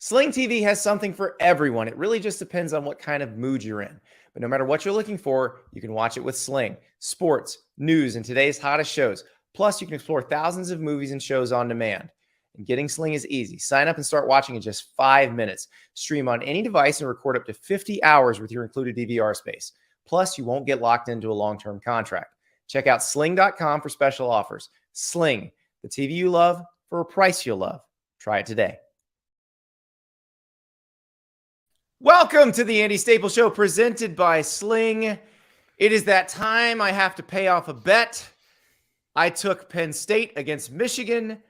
Sling TV has something for everyone. It really just depends on what kind of mood you're in. But no matter what you're looking for, you can watch it with Sling. Sports, news, and today's hottest shows. Plus, you can explore thousands of movies and shows on demand. And getting Sling is easy. Sign up and start watching in just 5 minutes. Stream on any device and record up to 50 hours with your included DVR space. Plus, you won't get locked into a long-term contract. Check out sling.com for special offers. Sling, the TV you love for a price you'll love. Try it today. Welcome to the Andy Staples Show presented by Sling. It is that time I have to pay off a bet. I took Penn State against Michigan.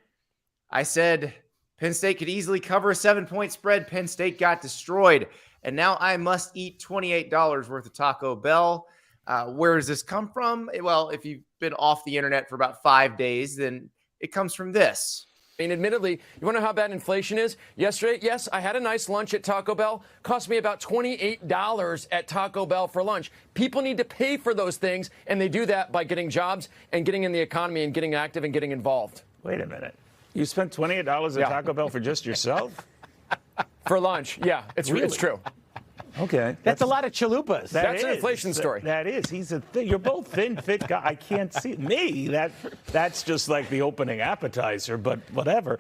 I said Penn State could easily cover a 7-point spread. Penn State got destroyed. And now I must eat $28 worth of Taco Bell. Where does this come from? Well, if you've been off the internet for about 5 days, then it comes from this. And admittedly, you want to know how bad inflation is? Yesterday, yes, I had a nice lunch at Taco Bell. Cost me about $28 at Taco Bell for lunch. People need to pay for those things, and they do that by getting jobs and getting in the economy and getting active and getting involved. Wait a minute. You spent $28 at Taco Bell for just yourself? For lunch, yeah. It's true. Okay. That's a lot of chalupas. That's an inflation story. That is. You're both thin, fit guy. I can't see me. That's just like the opening appetizer, but whatever.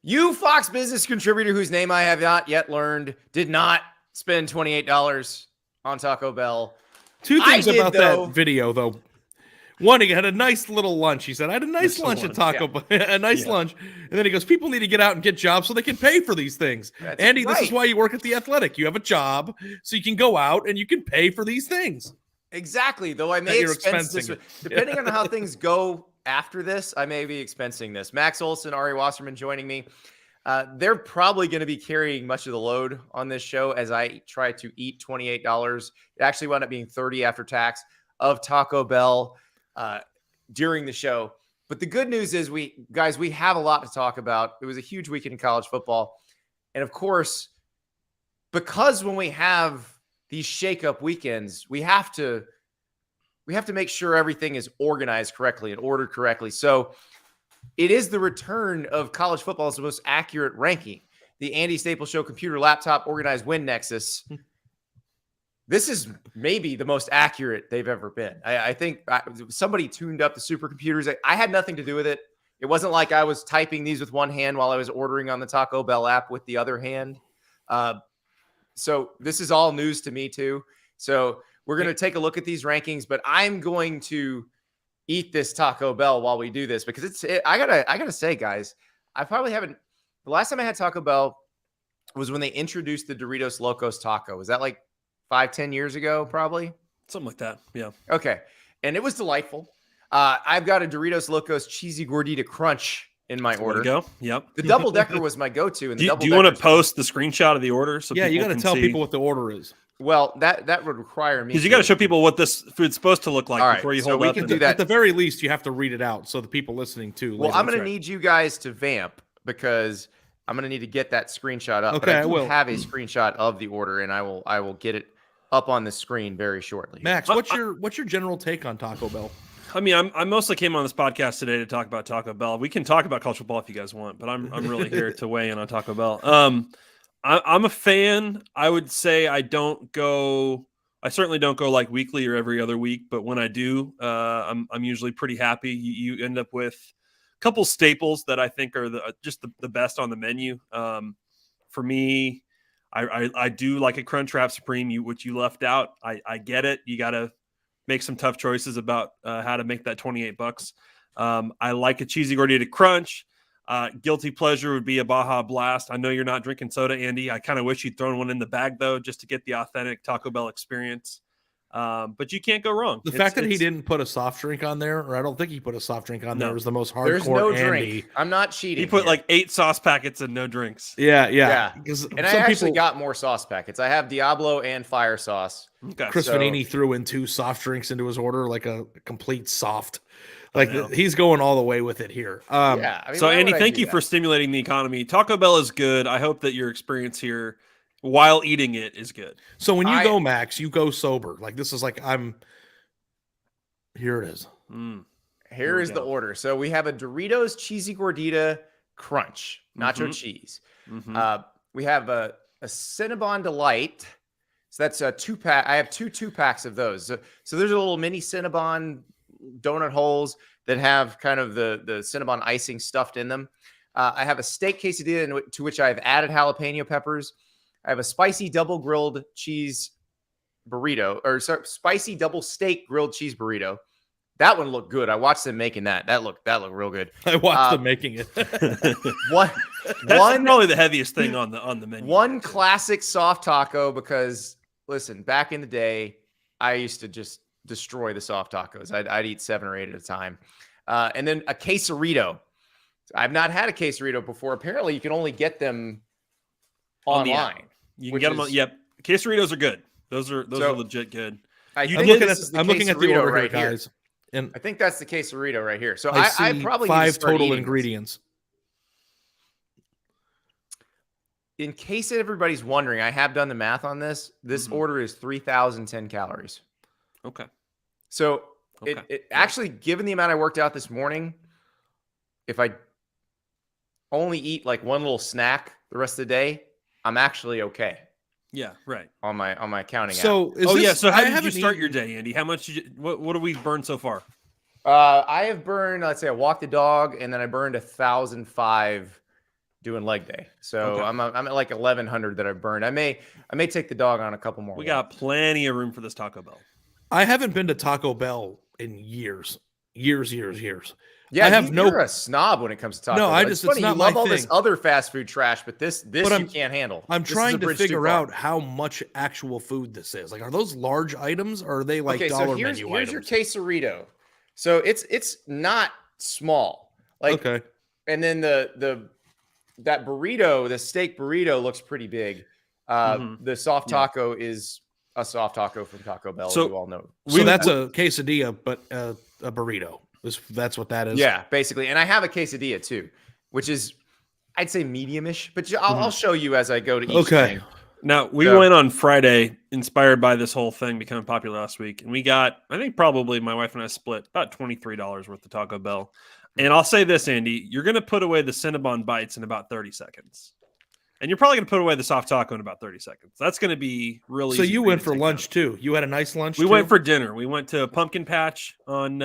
You Fox Business contributor whose name I have not yet learned did not spend $28 on Taco Bell. Two things about that video, though. One, he had a nice little lunch. He said, I had a nice lunch at Taco Bell, a nice lunch. And then he goes, people need to get out and get jobs so they can pay for these things. That's Andy, right. This is why you work at The Athletic. You have a job so you can go out and you can pay for these things. Exactly. Though I may expense this. Depending on how things go after this, I may be expensing this. Max Olson, Ari Wasserman joining me. They're probably going to be carrying much of the load on this show as I try to eat $28. It actually wound up being $30 after tax of Taco Bell during the show. But the good news is we have a lot to talk about. It was a huge weekend in college football. And of course, because when we have these shakeup weekends, we have to make sure everything is organized correctly and ordered correctly. So it is the return of college football's most accurate ranking. The Andy Staples Show Computer Laptop Organized Win Nexus. This is maybe the most accurate they've ever been. I think somebody tuned up the supercomputers. I had nothing to do with it. It wasn't like I was typing these with one hand while I was ordering on the Taco Bell app with the other hand. So this is all news to me too. So we're going to take a look at these rankings, but I'm going to eat this Taco Bell while we do this because I gotta say, guys, I probably haven't. The last time I had Taco Bell was when they introduced the Doritos Locos Taco. Was that like 5-10 years ago, probably? Something like that, yeah. Okay. And it was delightful. I've got a Doritos Locos Cheesy Gordita Crunch in my order. There you go. Yep. The double-decker was my go-to. And do you want to post the screenshot of the order? So you got to tell see? people what the order is. Well, that would require me. Because you got to show people what this food's supposed to look like before you so hold we up. can do that. At the very least, you have to read it out so the people listening too. Well, I'm going to need you guys to vamp because I'm going to need to get that screenshot up. Okay, but I will have a screenshot of the order, and I will get it up on the screen very shortly. Max, what's your general take on Taco Bell? I mean, I mostly came on this podcast today to talk about Taco Bell. We can talk about college football if you guys want, but I'm really here to weigh in on Taco Bell. I'm a fan. I would say I certainly don't go like weekly or every other week, but when I do, I'm usually pretty happy. You end up with a couple staples that I think are just the best on the menu. For me, I do like a Crunchwrap Supreme, which you left out. I get it. You got to make some tough choices about how to make that $28. I like a Cheesy Gordita Crunch. Guilty pleasure would be a Baja Blast. I know you're not drinking soda, Andy. I kind of wish you'd thrown one in the bag, though, just to get the authentic Taco Bell experience. But you can't go wrong. The fact that he didn't put a soft drink on there, or I don't think he put a soft drink on there, was the most hardcore. There's no Andy. drink. I'm not cheating. He put like 8 sauce packets and no drinks. Yeah. And I actually got more sauce packets. I have Diablo and fire sauce. Okay. Chris Vanini threw in 2 soft drinks into his order, like a complete soft. Like he's going all the way with it here. So Andy, thank you for stimulating the economy. Taco Bell is good. I hope that your experience here while eating it is good. So when you go, Max, you go sober. Like this is like here it is. Here is the order. So we have a Doritos Cheesy Gordita crunch, nacho cheese. Mm-hmm. We have a Cinnabon Delight. So that's a 2-pack. I have two 2-packs of those. So there's a little mini Cinnabon donut holes that have kind of the Cinnabon icing stuffed in them. I have a steak quesadilla to which I've added jalapeno peppers. I have a spicy double grilled cheese burrito, or sorry, spicy double steak grilled cheese burrito. That one looked good. I watched them making that. That looked real good. I watched them making it. That's probably the heaviest thing on the menu. One classic soft taco, because listen, back in the day, I used to just destroy the soft tacos. I'd eat 7 or 8 at a time. And then a quesarito. I've not had a quesarito before. Apparently, you can only get them online. You can get them. Yep, quesaritos are good. Those are legit good. I'm looking at the order right here, guys. And I think that's the quesarito right here. So I probably 5 total ingredients. In case everybody's wondering, I have done the math on this. This order is 3,010 calories. Okay. So it actually, given the amount I worked out this morning, if I only eat like one little snack the rest of the day, I'm actually okay. Yeah, right. On my counting app. So so how did you start your day, Andy? How much what have we burned so far? I have burned, let's say I walked the dog, and then I burned 1,005 doing leg day. So Okay. I'm at like 1,100 that I've burned. I may take the dog on a couple more. We got plenty of room for this Taco Bell. I haven't been to Taco Bell in years. Yeah, you're a snob when it comes to Taco No, Bell. it's funny. not You love my all thing. this other fast food trash, but this you can't handle. I'm This trying is a to bridge too figure far. out how much actual food this is. Like, are those large items, or are they like dollar menu items? Here's your quesarito. So it's not small. Like, okay. And then that burrito, the steak burrito, looks pretty big. The soft taco is a soft taco from Taco Bell, So- you all know. So that's a quesadilla, but a burrito. That's what that is. Yeah, basically. And I have a quesadilla too, which is, I'd say medium-ish, but I'll show you as I go to each thing. Now, we went on Friday, inspired by this whole thing becoming popular last week, and we got, I think probably my wife and I split about $23 worth of Taco Bell. And I'll say this, Andy, you're going to put away the Cinnabon bites in about 30 seconds. And you're probably going to put away the soft taco in about 30 seconds. That's going to be really So easy you for went to for take lunch out. too. You had a nice lunch. We went for dinner. We went to Pumpkin Patch on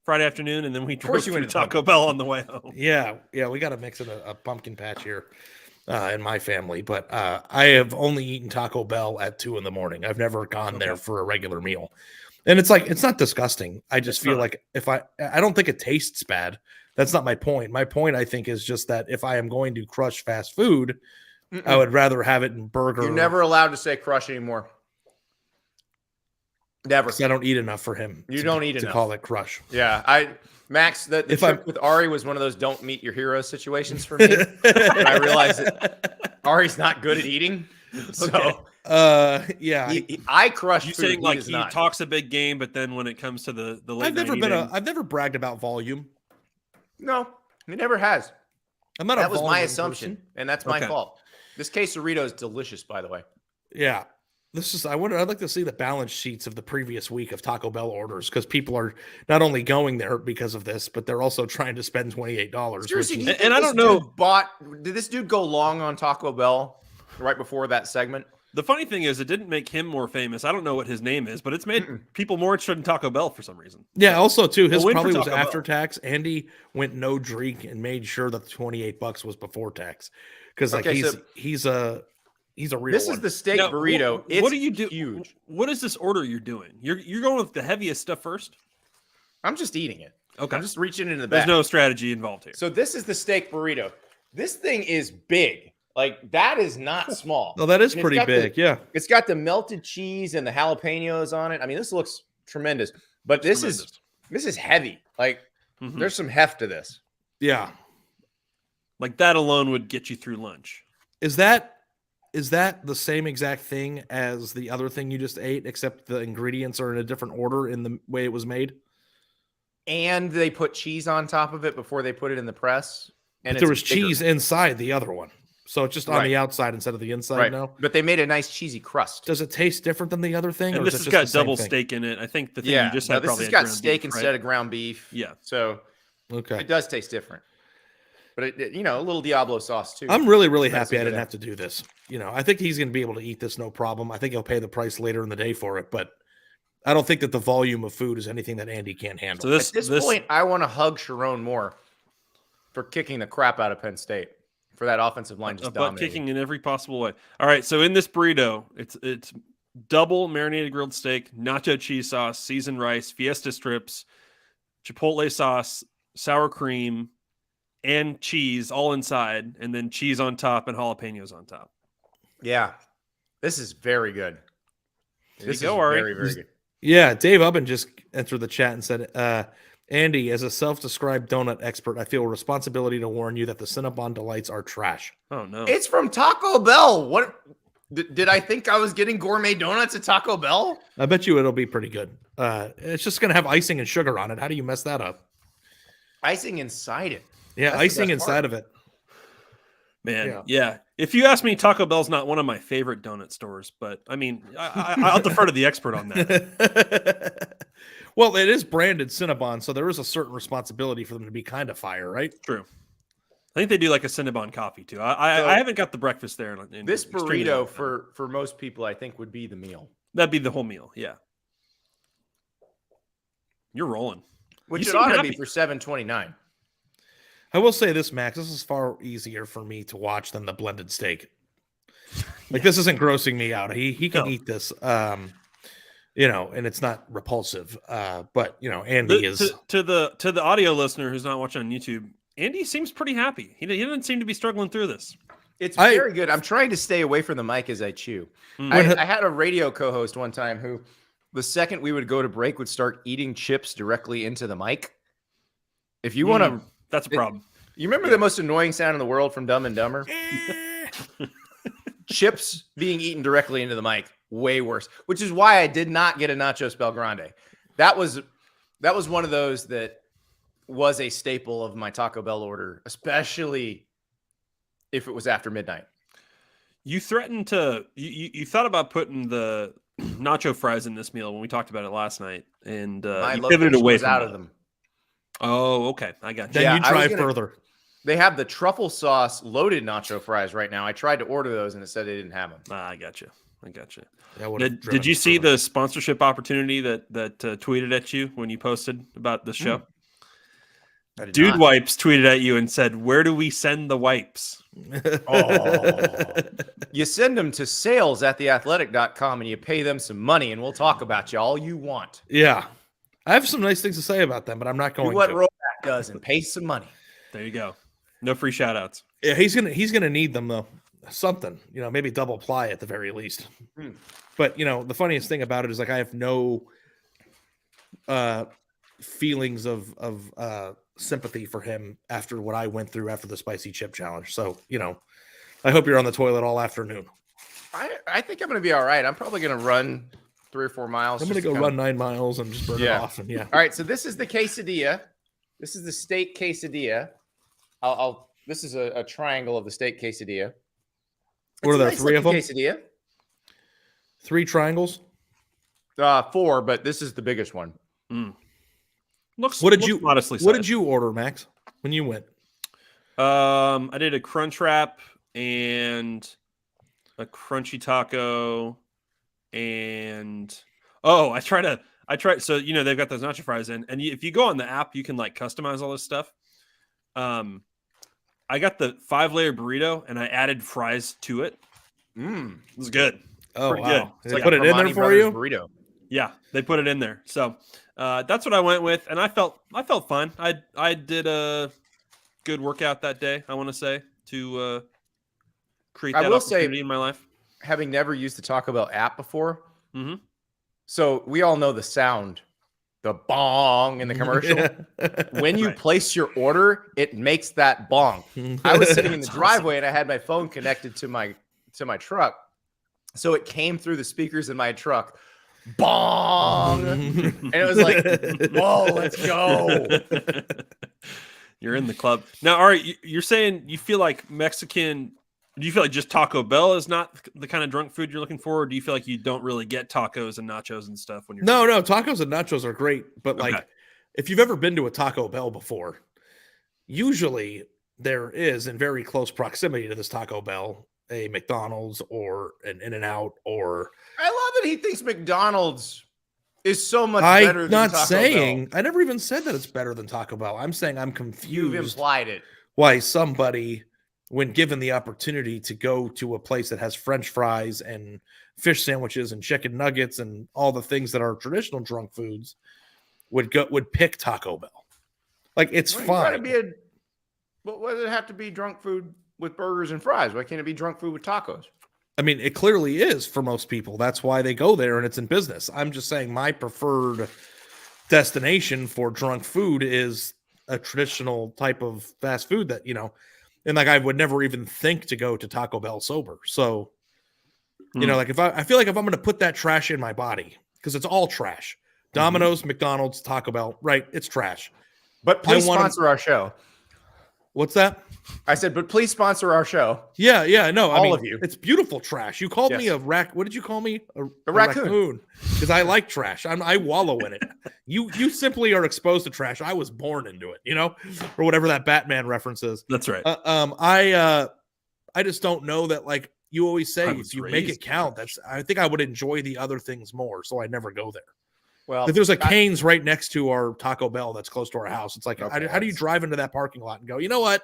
Friday afternoon, and then we drove to Taco Bell on the way home. Yeah. We got to mix in a pumpkin patch here in my family. But I have only eaten Taco Bell at 2 a.m. I've never gone there for a regular meal. And it's like, it's not disgusting. I just feel like I don't think it tastes bad. That's not my point. My point, I think, is just that if I am going to crush fast food, I would rather have it in burger. You're never allowed to say crush anymore. Never. I don't eat enough for him. You don't eat to enough. call it crush. Yeah, Max, the trip with Ari was one of those don't meet your hero situations for me. And I realized that Ari's not good at eating. So yeah, I crush You food. saying like he not. talks a big game, but then when it comes to the late I've never bragged about volume. No, he never has. That was my assumption, and that's my fault. This quesarito is delicious, by the way. Yeah. I'd like to see the balance sheets of the previous week of Taco Bell orders, because people are not only going there because of this, but they're also trying to spend $28. Seriously, and I don't know. Did this dude go long on Taco Bell right before that segment? The funny thing is, it didn't make him more famous. I don't know what his name is, but it's made people more interested in Taco Bell for some reason. Yeah. Also, too, his probably was Taco after Bell. tax. Andy went no drink and made sure that the $28 was before tax, because he's a real. This one. is the steak Now, burrito. What do you do? Huge. What is this order you're doing? You're going with the heaviest stuff first. I'm just eating it. Okay. I'm just reaching into the There's back. no strategy involved here. So this is the steak burrito. This thing is big. Like, that is not small. No, that is And pretty big. Yeah. It's got the melted cheese and the jalapenos on it. I mean, this looks tremendous. But this is heavy. Like, there's some heft to this. Yeah. Like that alone would get you through lunch. Is that the same exact thing as the other thing you just ate, except the ingredients are in a different order in the way it was made? And they put cheese on top of it before they put it in the press. And But there was cheese inside the other one. So it's just on the outside instead of the inside now. But they made a nice cheesy crust. Does it taste different than the other thing? And or this is it has just got the same double thing? steak in it. I think the thing you just had this probably has had got ground steak beef, instead right? of ground beef. Yeah. So Okay. it does taste different. but a little Diablo sauce too. I'm really, really happy I didn't have to do this. I think he's going to be able to eat this no problem. I think he'll pay the price later in the day for it, but I don't think that the volume of food is anything that Andy can't handle. So at this point, I want to hug Sharon more for kicking the crap out of Penn State, for that offensive line just dominating. Kicking in every possible way. All right, so in this burrito, it's double marinated grilled steak, nacho cheese sauce, seasoned rice, fiesta strips, chipotle sauce, sour cream, and cheese all inside, and then cheese on top and jalapenos on top. Yeah, this is very good. This is very, very good. Yeah, Dave Ubben just entered the chat and said, Andy, as a self-described donut expert, I feel a responsibility to warn you that the Cinnabon Delights are trash. Oh, no. It's from Taco Bell. What? Did I think I was getting gourmet donuts at Taco Bell? I bet you it'll be pretty good. It's just going to have icing and sugar on it. How do you mess that up? Icing inside it. Yeah, that's icing inside of it. Man, yeah. If you ask me, Taco Bell's not one of my favorite donut stores, but I mean, I'll defer to the expert on that. Well, it is branded Cinnabon, so there is a certain responsibility for them to be kind of fire, right? True. I think they do like a Cinnabon coffee too. I haven't got the breakfast there. This burrito for most people, I think, would be the meal. That'd be the whole meal. Yeah. You're rolling. Which it ought to be for $7.29. I will say this, Max. This is far easier for me to watch than the blended steak. Like this isn't grossing me out. He can eat this, and it's not repulsive. But Andy is to the audio listener who's not watching on YouTube. Andy seems pretty happy. He doesn't seem to be struggling through this. It's very good. I'm trying to stay away from the mic as I chew. I had a radio co-host one time who, the second we would go to break, would start eating chips directly into the mic. If you want to. That's a problem. You remember the most annoying sound in the world from Dumb and Dumber? Chips being eaten directly into the mic. Way worse. Which is why I did not get a Nachos Bel Grande. That was one of those that was a staple of my Taco Bell order, especially if it was after midnight. You threatened to you thought about putting the nacho fries in this meal when we talked about it last night, and you pivoted away from them. Oh, okay. I got you. Then you try further. They have the truffle sauce loaded nacho fries right now. I tried to order those and it said they didn't have them. I got you. Did you see the sponsorship opportunity that tweeted at you when you posted about the show? Dude not. Wipes tweeted at you and said, "Where do we send the wipes?" You send them to sales@theathletic.com and you pay them some money and we'll talk about you all you want. Yeah. I have some nice things to say about them, but I'm not going to. Do what Roback does and pay some money. There you go. No free shout outs. Yeah, he's gonna need them though. Something, maybe double ply at the very least. But the funniest thing about it is like I have no feelings of sympathy for him after what I went through after the spicy chip challenge. So, I hope you're on the toilet all afternoon. I think I'm gonna be all right. I'm probably gonna run 3 or 4 miles. I'm gonna go run 9 miles and just burn it off. And All right. So this is the quesadilla. This is the steak quesadilla. This is a triangle of the steak quesadilla. What are there? 3 of them? Quesadilla. 3 triangles. 4, but this is the biggest one. Looks What modestly sized. What did you order, Max, when you went? I did a crunch wrap and a crunchy taco. And I tried so they've got those nacho fries in, and if you go on the app you can like customize all this stuff. I got the 5-layer burrito and I added fries to it. It was good. Oh, pretty wow. Good. They put it in there for you? Burrito. Yeah, they put it in there. So that's what I went with, and I felt fine. I did a good workout that day, I want to say, to create that opportunity in my life. Having never used the Taco Bell app before, so we all know the sound, the bong in the commercial. When you place your order, it makes that bong. I was sitting in the driveway and I had my phone connected to my truck, so it came through the speakers in my truck. Bong, and it was like, whoa, let's go. You're in the club now. All right, you're saying you feel like Mexican. Do you feel like just Taco Bell is not the kind of drunk food you're looking for, or do you feel like you don't really get tacos and nachos and stuff when you're No, tacos and nachos are great, but like if you've ever been to a Taco Bell before, usually there is in very close proximity to this Taco Bell a McDonald's or an In-N-Out or. I love that he thinks McDonald's is so much better than Taco Bell. I never even said that it's better than Taco Bell. I'm saying I'm confused. You've implied it. Why somebody, when given the opportunity to go to a place that has French fries and fish sandwiches and chicken nuggets and all the things that are traditional drunk foods, would pick Taco Bell. Like, it's fine. But why does it have to be drunk food with burgers and fries? Why can't it be drunk food with tacos? I mean, it clearly is for most people. That's why they go there, and it's in business. I'm just saying my preferred destination for drunk food is a traditional type of fast food that, and like I would never even think to go to Taco Bell sober. So, like if I feel like if I'm going to put that trash in my body, because it's all trash, Domino's, McDonald's, Taco Bell, right? It's trash. But please sponsor our show. What's that? I said, but please sponsor our show. Yeah, no. All of you. It's beautiful trash. You called me a what did you call me? A raccoon. Because I like trash. I wallow in it. You simply are exposed to trash. I was born into it, or whatever that Batman reference is. That's right. I just don't know that, like you always say, if you make it count, I think I would enjoy the other things more, so I never go there. Well, if there's a Cane's right next to our Taco Bell that's close to our house, it's like, how do you drive into that parking lot and go, you know what?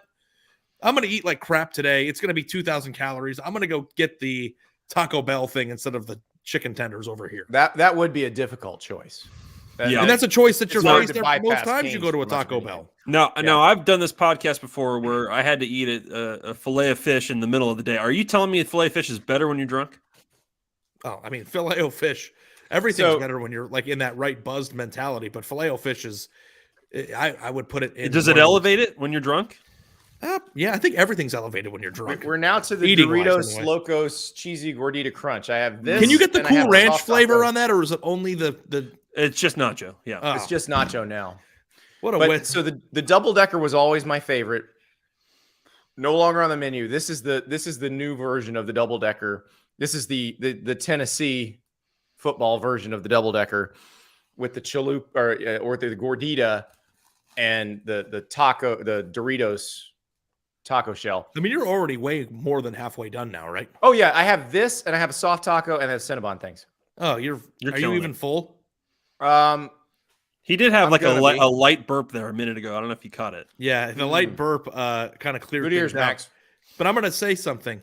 I'm going to eat like crap today. It's going to be 2,000 calories. I'm going to go get the Taco Bell thing instead of the chicken tenders over here. That would be a difficult choice. Yeah, and that's a choice that you're faced there most times you go to a Taco Bell. No, I've done this podcast before where I had to eat a fillet of fish in the middle of the day. Are you telling me a fillet of fish is better when you're drunk? Oh, I mean, fillet of fish. Everything's better when you're like in that right buzzed mentality, but filet o fish is, I would put it in. Does it elevate it when you're drunk? Yeah, I think everything's elevated when you're drunk. We're now to the Doritos Locos Cheesy Gordita Crunch. I have this. Can you get the Cool Ranch flavor on that, or is it only the? It's just nacho. Yeah, It's just nacho now. What a wit. So the double decker was always my favorite. No longer on the menu. This is the new version of the double decker. This is the Tennessee football version of the double decker with the chalupa or the gordita and the Doritos taco shell. I mean, you're already way more than halfway done now, right? Oh yeah, I have this and I have a soft taco and a Cinnabon things. Oh, are you even full? He did have a light burp there a minute ago. I don't know if you caught it. Yeah, the light burp kind of cleared things out. Max. But I'm going to say something,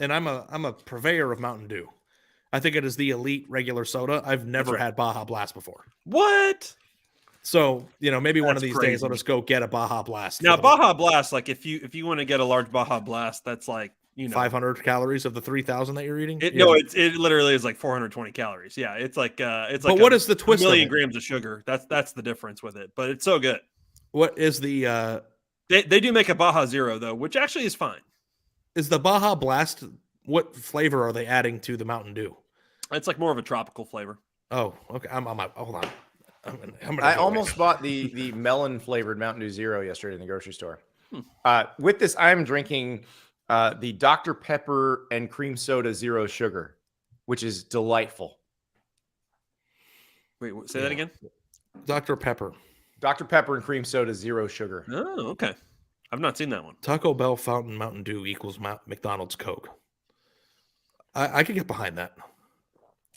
and I'm a purveyor of Mountain Dew. I think it is the elite regular soda. I've never had Baja Blast before. What? So, maybe one of these days I'll just go get a Baja Blast. Now, Baja Blast, like if you want to get a large Baja Blast, that's like, 500 calories of the 3,000 that you're eating? No, it literally is like 420 calories. Yeah, it's like But what is the twist? 1 million grams of sugar. That's the difference with it. But it's so good. What is the They do make a Baja Zero though, which actually is fine. Is the Baja Blast, what flavor are they adding to the Mountain Dew? It's like more of a tropical flavor. Oh, okay. Hold on. I almost bought the melon flavored Mountain Dew Zero yesterday in the grocery store. With this, I'm drinking the Dr. Pepper and cream soda zero sugar, which is delightful. Wait, say that again? Dr. Pepper. Dr. Pepper and cream soda zero sugar. Oh, okay. I've not seen that one. Taco Bell Fountain Mountain Dew equals McDonald's Coke. I could get behind that.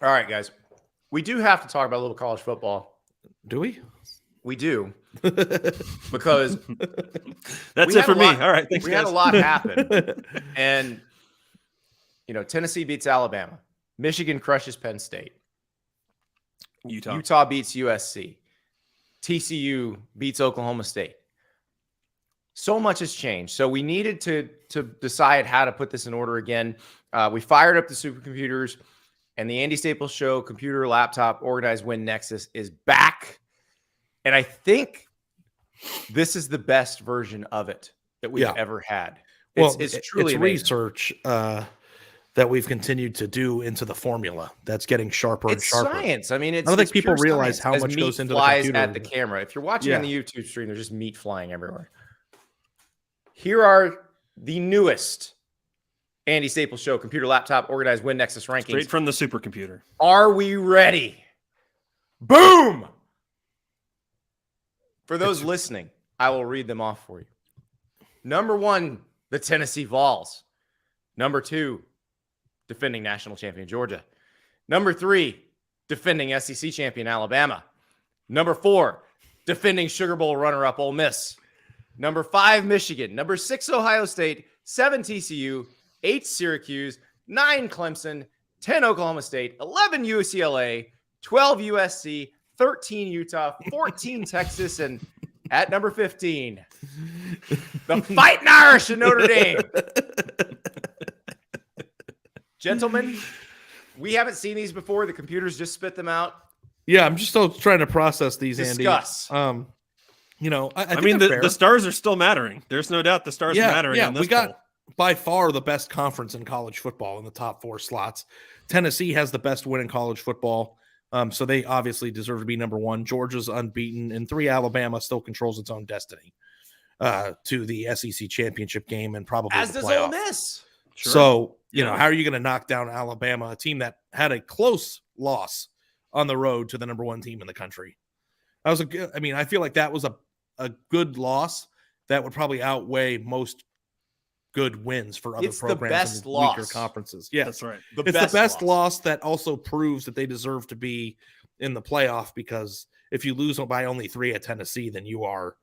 All right, guys. We do have to talk about a little college football. Do we? We do. Because that's it for me. All right. Thanks, we guys. had a lot happen. And, Tennessee beats Alabama. Michigan crushes Penn State. Utah beats USC. TCU beats Oklahoma State. So much has changed. So we needed to decide how to put this in order again. We fired up the supercomputers. And the Andy Staples Show computer laptop organized win Nexus is back. And I think this is the best version of it that we've ever had. It's truly amazing. Research that we've continued to do into the formula that's getting sharper and sharper. It's science. I mean, I don't think people realize how much goes into the computer. At the camera. If you're watching on the YouTube stream, there's just meat flying everywhere. Here are the newest Andy Staples Show computer laptop organized win Nexus rankings. Straight from the supercomputer. Are we ready? Boom! For those listening, I will read them off for you. Number 1, the Tennessee Vols. Number 2, defending national champion Georgia. Number 3, defending SEC champion Alabama. Number 4, defending Sugar Bowl runner-up Ole Miss. Number 5, Michigan. Number 6, Ohio State. 7, TCU. 8, Syracuse. 9, Clemson. 10, Oklahoma State. 11, UCLA. 12, USC. 13, Utah. 14, Texas. And at number 15, the Fighting Irish of Notre Dame. Gentlemen, we haven't seen these before. The computers just spit them out. Yeah, I'm just still trying to process these, Discuss. Andy. I mean, the stars are still mattering. There's no doubt the stars are mattering. Yeah, in this we got poll. by far the best conference in college football in the top 4 slots. Tennessee has the best win in college football, so they obviously deserve to be number 1. Georgia's unbeaten, and 3, Alabama still controls its own destiny to the SEC championship game and probably As the does playoff. Ole Miss. Sure. So, how are you going to knock down Alabama, a team that had a close loss on the road to the number 1 team in the country? I feel like that was a good loss that would probably outweigh most good wins for other programs in weaker conferences. Yes, that's right. It's the best loss that also proves that they deserve to be in the playoff, because if you lose by only 3 at Tennessee, then you are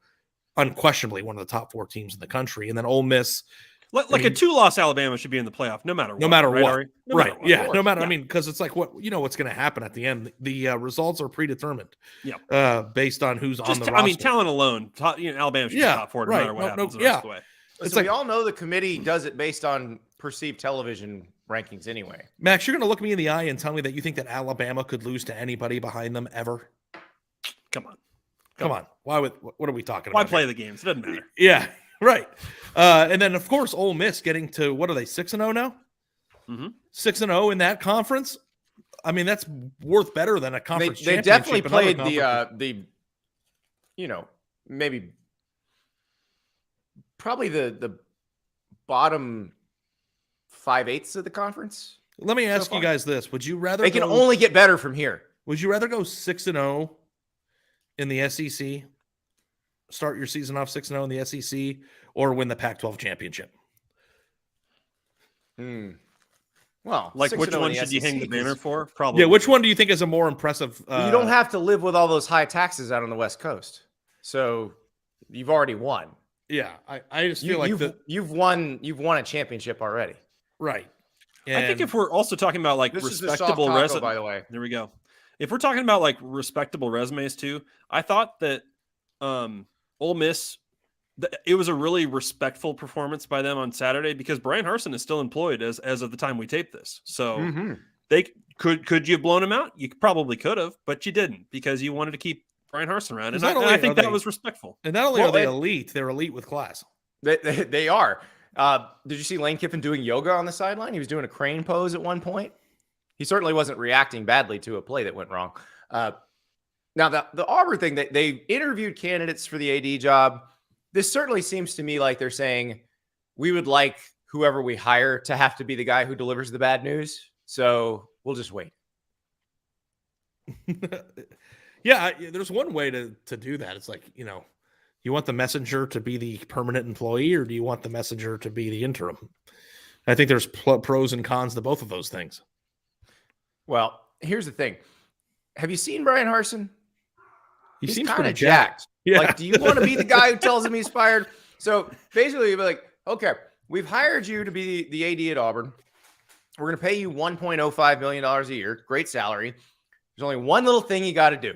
unquestionably one of the top 4 teams in the country. And then Ole Miss, a 2-loss Alabama should be in the playoff no matter what. No matter what. Ari? No right. matter what. Yeah. No matter. I mean, because it's like what's going to happen at the end. The results are predetermined. Yeah. Based on who's on the roster. I mean, talent alone. Alabama should be top 4 no matter what happens the rest of the way. It's like, we all know the committee does it based on perceived television rankings anyway. Max, you're going to look me in the eye and tell me that you think that Alabama could lose to anybody behind them ever? Come on. What are we talking Why about? play the games? It doesn't matter. Yeah. Right. And then, of course, Ole Miss getting to, what are they, 6-0 now? Mm-hmm. 6-0 in that conference. I mean, that's worth better than a conference They definitely played maybe probably the bottom 5/8 of the conference. Let me ask you guys this. Would you rather they can only get better from here? Would you rather go 6-0 in the SEC, start your season off 6-0 in the SEC, or win the Pac-12 championship? Well, like which one should you hang the banner for? Probably. Yeah, which one do you think is a more impressive? You don't have to live with all those high taxes out on the West Coast, so you've already won. Yeah, I just feel like you've won a championship already. Right. And I think if we're also talking about like respectable resumes, by the way, there we go. If we're talking about like respectable resumes too, I thought that Ole Miss, it was a really respectful performance by them on Saturday, because Brian Harsin is still employed as of the time we taped this. So they could you have blown him out? You probably could have, but you didn't, because you wanted to keep Brian Harsin around. And I think that was respectful. And not only are they elite, they're elite with class. They are. Did you see Lane Kiffin doing yoga on the sideline? He was doing a crane pose at one point. He certainly wasn't reacting badly to a play that went wrong. Now, the Auburn thing, they interviewed candidates for the AD job. This certainly seems to me like they're saying, we would like whoever we hire to have to be the guy who delivers the bad news. So we'll just wait. Yeah, there's one way to do that. It's like, you want the messenger to be the permanent employee, or do you want the messenger to be the interim? I think there's pros and cons to both of those things. Well, here's the thing. Have you seen Brian Harsin? He's kind of jacked. Yeah. Like, do you want to be the guy who tells him he's fired? So basically, you'd be like, okay, we've hired you to be the AD at Auburn. We're going to pay you $1.05 million a year. Great salary. There's only one little thing you got to do.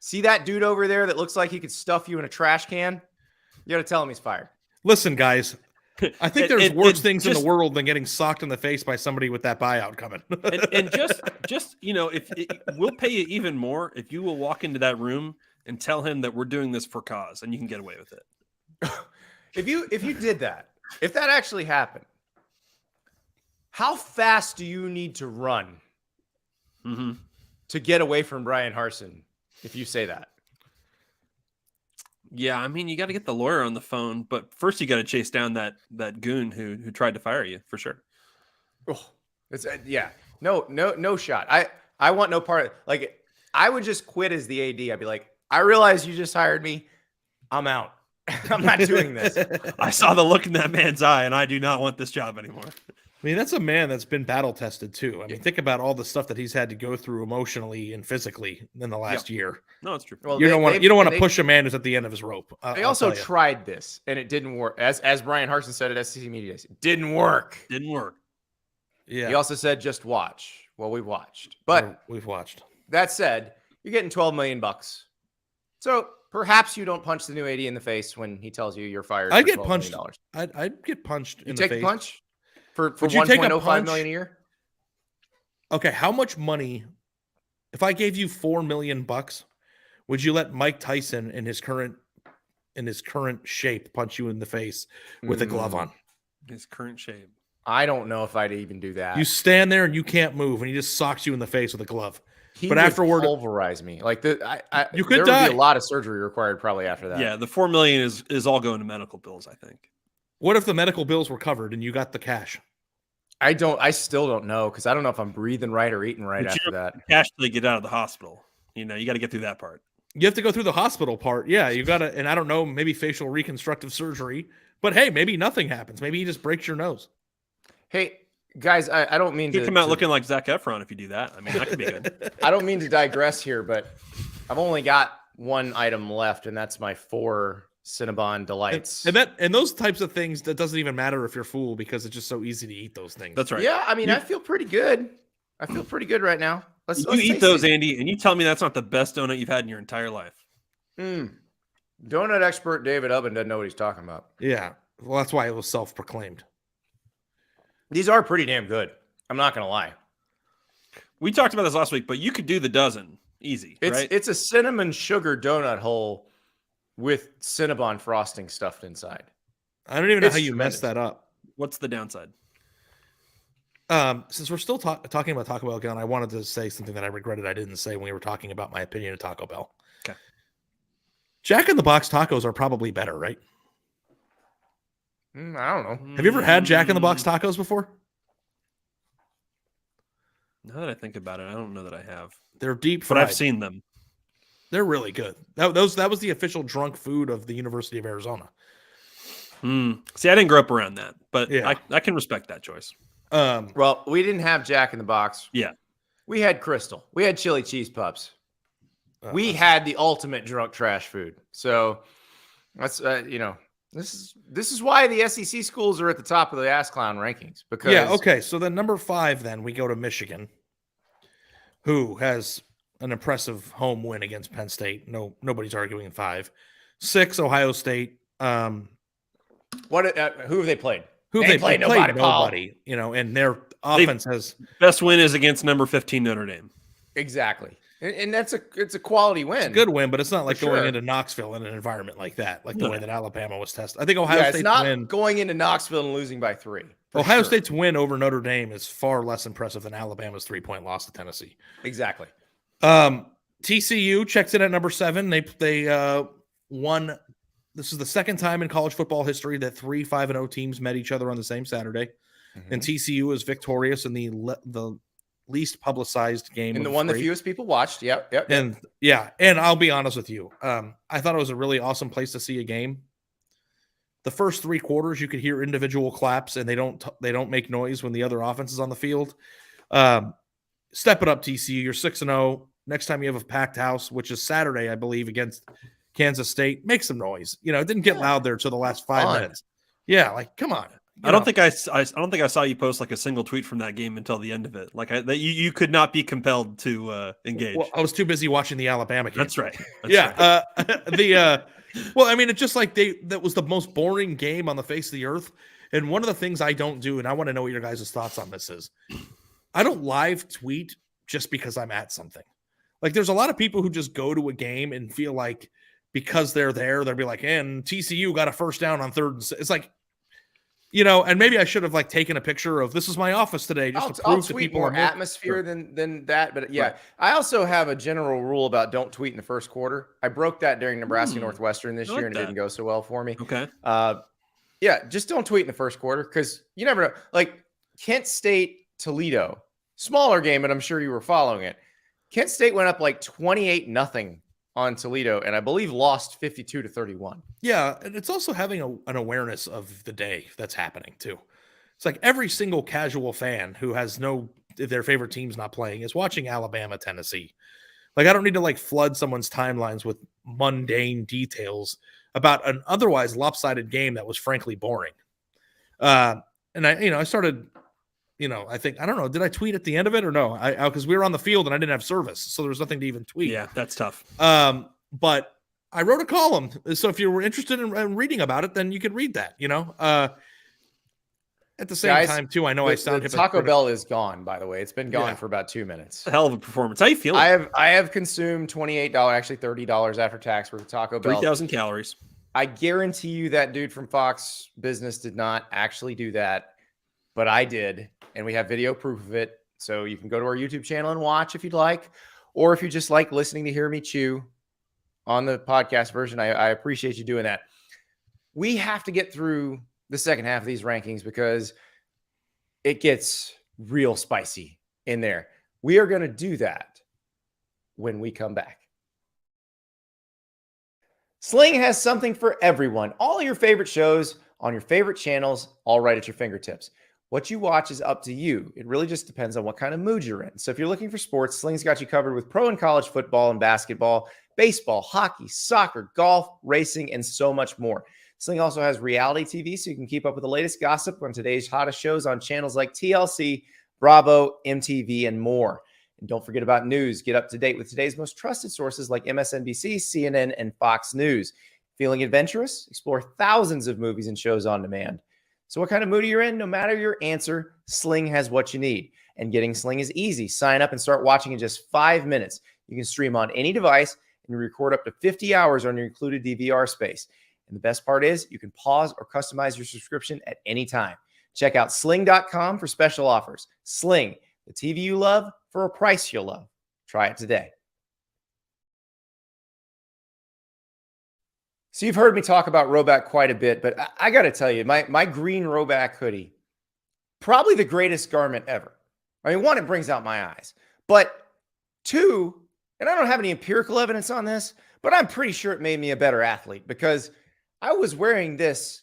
See that dude over there that looks like he could stuff you in a trash can? You got to tell him he's fired. Listen, guys, I think there's worse things in the world than getting socked in the face by somebody with that buyout coming. and just we'll pay you even more if you will walk into that room and tell him that we're doing this for cause, and you can get away with it. If you did that, if that actually happened, how fast do you need to run to get away from Brian Harsin? If you say that. Yeah, I mean, you got to get the lawyer on the phone, but first you got to chase down that goon who tried to fire you, for sure. Oh, it's no shot. I want no part of, like, I would just quit as the AD. I'd be like, I realize you just hired me. I'm out. I'm not doing this. I saw the look in that man's eye, and I do not want this job anymore. I mean, that's a man that's been battle tested too. I mean, think about all the stuff that he's had to go through emotionally and physically in the last year. No, it's true. Well, you don't want to push a man who's at the end of his rope. They also tried this, and it didn't work. As Brian Hartson said at SEC Media Days, it didn't work. Didn't work. Yeah. He also said, just watch. Well, we've watched. But we've watched. That said, you're getting $12 million. So perhaps you don't punch the new AD in the face when he tells you you're fired. I'd get punched. I'd get punched in the face. You take the punch for $1.05 million a year? Okay, how much money? If I gave you $4 million, would you let Mike Tyson in his current shape punch you in the face with a glove on? His current shape. I don't know if I'd even do that. You stand there and you can't move, and he just socks you in the face with a glove. But afterward, pulverize me. Like you could die. There would be a lot of surgery required probably after that. Yeah, the $4 million is all going to medical bills, I think. What if the medical bills were covered and you got the cash? I still don't know, because I don't know if I'm breathing right or eating right after that. Cash till you get out of the hospital. You got to get through that part. You have to go through the hospital part. Yeah, you got to, and I don't know, maybe facial reconstructive surgery. But hey, maybe nothing happens. Maybe he just breaks your nose. Hey, guys, I don't mean to come out looking like Zac Efron if you do that. I mean, that could be good. I don't mean to digress here, but I've only got one item left, and that's my 4 Cinnabon delights. And those types of things, that doesn't even matter if you're full, because it's just so easy to eat those things. That's right. Yeah, I mean, I feel pretty good. I feel pretty good right now. Let's eat those, Andy, and you tell me that's not the best donut you've had in your entire life. Donut expert David Ubben doesn't know what he's talking about. Yeah, well, that's why it was self-proclaimed. These are pretty damn good. I'm not going to lie. We talked about this last week, but you could do the dozen easy, right? It's a cinnamon sugar donut hole with Cinnabon frosting stuffed inside. I don't even know how you messed that up. What's the downside? Since we're still talking about Taco Bell again, I wanted to say something that I regretted I didn't say when we were talking about my opinion of Taco Bell. Okay. Jack in the Box tacos are probably better, right? I don't know. Have you ever had Jack in the Box tacos before? Now that I think about it, I don't know that I have. They're deep fried. But I've seen them. They're really good. That was the official drunk food of the University of Arizona. See, I didn't grow up around that, but yeah. I can respect that choice. Well, we didn't have Jack in the Box. Yeah. We had Crystal. We had chili cheese puffs. We had the ultimate drunk trash food. So that's this is why the SEC schools are at the top of the Ass Clown rankings. Because okay. So then number 5, then we go to Michigan, who has an impressive home win against Penn State. Nobody's arguing 5. 6, Ohio State. Who have they played? They played nobody. And their offense has best win is against number 15 Notre Dame. Exactly. And it's a quality win. It's a good win, but it's not like going into Knoxville in an environment like that, like the way that Alabama was tested. I think Ohio State's win going into Knoxville and losing by 3. Ohio State's win over Notre Dame is far less impressive than Alabama's 3-point loss to Tennessee. Exactly. TCU checks in at number 7. They won. This is the second time in college football history that 3 5-0 teams met each other on the same Saturday, and TCU is victorious in the least publicized game, and the one the fewest people watched. Yep. And I'll be honest with you, I thought it was a really awesome place to see a game. The first 3 quarters, you could hear individual claps, and they don't make noise when the other offense is on the field. Step it up, TCU. You're 6-0. Next time you have a packed house, which is Saturday, I believe, against Kansas State, make some noise. It didn't get loud there till the last 5 minutes. Yeah, like come on. I don't think I saw you post like a single tweet from that game until the end of it. Like you could not be compelled to engage. Well, I was too busy watching the Alabama game. That's right. Right. Well, I mean, it's just like that was the most boring game on the face of the earth. And one of the things I don't do, and I want to know what your guys' thoughts on this is, I don't live tweet just because I'm at something. Like there's a lot of people who just go to a game and feel like because they're there, they'll be like, and TCU got a first down on 3rd and 6. It's like, and maybe I should have like taken a picture of this is my office today just to prove to people more atmosphere than that. But yeah, right. I also have a general rule about don't tweet in the first quarter. I broke that during Nebraska Northwestern this year, and it didn't go so well for me. Okay. Just don't tweet in the first quarter because you never know. Like Kent State, Toledo, smaller game, but I'm sure you were following it. Kent State went up like 28-0 on Toledo, and I believe lost 52-31. Yeah, and it's also having an awareness of the day that's happening too. It's like every single casual fan who has their favorite team's not playing is watching Alabama, Tennessee. Like, I don't need to like flood someone's timelines with mundane details about an otherwise lopsided game that was frankly boring. And I started, I think, I don't know, did I tweet at the end of it or no? Because we were on the field and I didn't have service, so there was nothing to even tweet. Yeah, that's tough. But I wrote a column, so if you were interested in reading about it, then you could read that. At the same time, too, I know I sound hypocritical. Taco Bell is gone, by the way. It's been gone for about 2 minutes. A hell of a performance. How you feeling? I have consumed $28, actually $30 after tax worth of Taco Bell. 3,000 calories. I guarantee you that dude from Fox Business did not actually do that, but I did, and we have video proof of it. So you can go to our YouTube channel and watch if you'd like, or if you just like listening to hear me chew on the podcast version, I appreciate you doing that. We have to get through the second half of these rankings because it gets real spicy in there. We are going to do that when we come back. Sling has something for everyone. All your favorite shows on your favorite channels, all right at your fingertips. What you watch is up to you. It really just depends on what kind of mood you're in. So if you're looking for sports, Sling's got you covered with pro and college football and basketball, baseball, hockey, soccer, golf, racing, and so much more. Sling also has reality TV, so you can keep up with the latest gossip on today's hottest shows on channels like TLC, Bravo, MTV, and more. And don't forget about news. Get up to date with today's most trusted sources like MSNBC, CNN, and Fox News. Feeling adventurous? Explore thousands of movies and shows on demand. So what kind of mood you're in, no matter your answer, Sling has what you need. And getting Sling is easy. Sign up and start watching in just 5 minutes. You can stream on any device and record up to 50 hours on your included DVR space. And the best part is you can pause or customize your subscription at any time. Check out sling.com for special offers. Sling, the TV you love for a price you'll love. Try it today. So you've heard me talk about Roback quite a bit, but I got to tell you, my green Roback hoodie, probably the greatest garment ever. I mean, one, it brings out my eyes. But two, and I don't have any empirical evidence on this, but I'm pretty sure it made me a better athlete because I was wearing this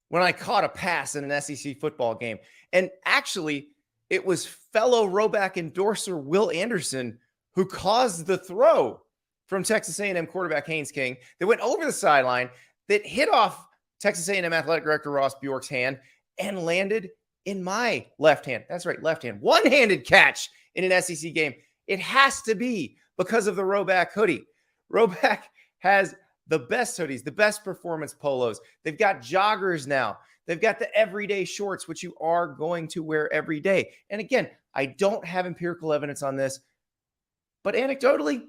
when I caught a pass in an SEC football game. And actually, it was fellow Roback endorser Will Anderson who caused the throw from Texas A&M quarterback Haynes King that went over the sideline, that hit off Texas A&M athletic director Ross Bjork's hand and landed in my left hand. That's right, left hand. One-handed catch in an SEC game. It has to be because of the Roback hoodie. Roback has the best hoodies, the best performance polos. They've got joggers now. They've got the everyday shorts, which you are going to wear every day. And again, I don't have empirical evidence on this, but anecdotally,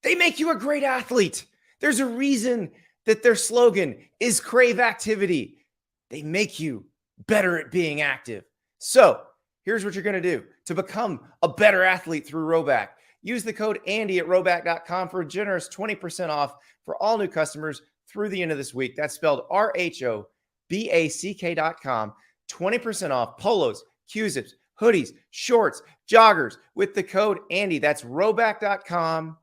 they make you a great athlete. There's a reason that their slogan is crave activity. They make you better at being active. So here's what you're going to do to become a better athlete through Roback. Use the code Andy at roback.com for a generous 20% off for all new customers through the end of this week. That's spelled RHOBACK.com. 20% off polos, Q-zips, hoodies, shorts, joggers with the code Andy. That's roback.com,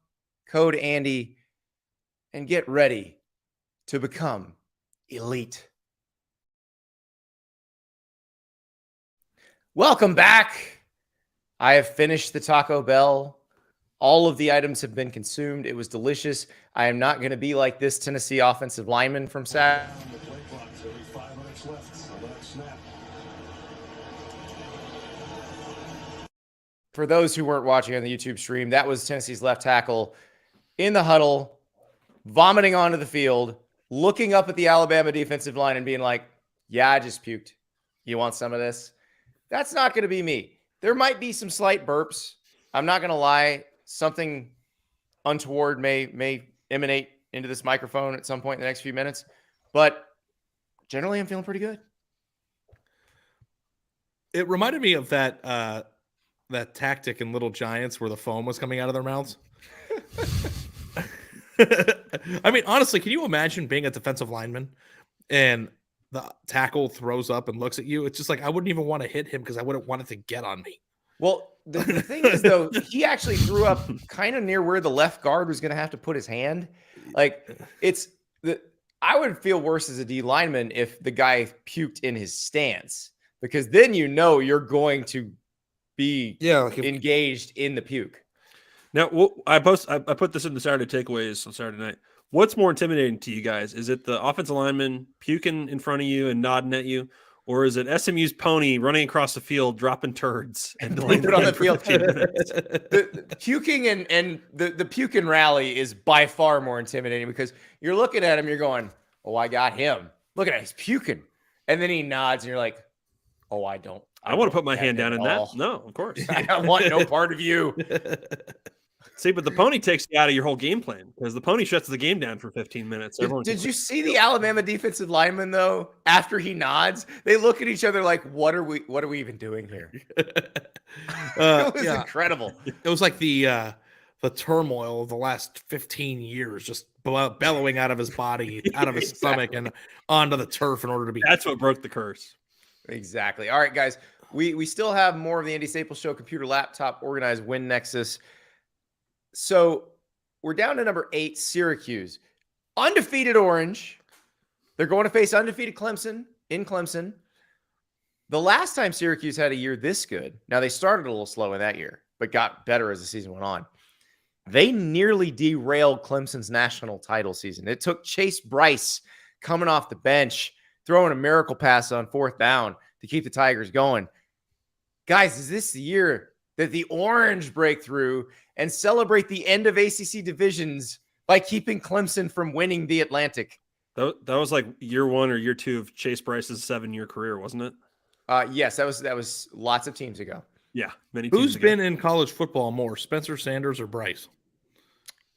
code Andy, and get ready to become elite. Welcome back. I have finished the Taco Bell. All of the items have been consumed. It was delicious. I am not going to be like this Tennessee offensive lineman from Saturday. For those who weren't watching on the YouTube stream, that was Tennessee's left tackle in the huddle, vomiting onto the field, looking up at the Alabama defensive line and being like, yeah, I just puked. You want some of this? That's not going to be me. There might be some slight burps. I'm not going to lie. Something untoward may emanate into this microphone at some point in the next few minutes, but generally I'm feeling pretty good. It reminded me of that tactic in Little Giants where the foam was coming out of their mouths. I mean, honestly, can you imagine being a defensive lineman and the tackle throws up and looks at you? It's just like, I wouldn't even want to hit him because I wouldn't want it to get on me. Well, the thing is, though, he actually threw up kind of near where the left guard was going to have to put his hand. Like, I would feel worse as a D lineman if the guy puked in his stance, because then you're going to be engaged in the puke. Now, I put this in the Saturday takeaways on Saturday night. What's more intimidating to you guys? Is it the offensive lineman puking in front of you and nodding at you? Or is it SMU's pony running across the field, dropping turds and leaving it on the field? The puking and the puking rally is by far more intimidating, because you're looking at him, you're going, "Oh, I got him. Look at him, he's puking," and then he nods, and you're like, "Oh, I don't. I want to put my hand down in that. No, of course. I want no part of you." See, but the pony takes you out of your whole game plan, because the pony shuts the game down for 15 minutes. Did you see the Alabama defensive lineman, though? After he nods, they look at each other like, "What are we even doing here?" It was incredible. It was like the turmoil of the last 15 years, just bellowing out of his body, out of his stomach, and onto the turf in order to be. That's what broke the curse. Exactly. All right, guys. We still have more of the Andy Staples Show computer laptop organized win nexus. So we're down to number 8, Syracuse. Undefeated Orange. They're going to face undefeated Clemson in Clemson. The last time Syracuse had a year this good, now they started a little slow in that year, but got better as the season went on. They nearly derailed Clemson's national title season. It took Chase Bryce coming off the bench, throwing a miracle pass on 4th down to keep the Tigers going. Guys, is this the year that the Orange break through and celebrate the end of ACC divisions by keeping Clemson from winning the Atlantic? That was like year 1 or year 2 of Chase Bryce's 7-year career, wasn't it? Yes, that was lots of teams ago. Yeah, many teams Who's been in college football more, Spencer Sanders or Bryce?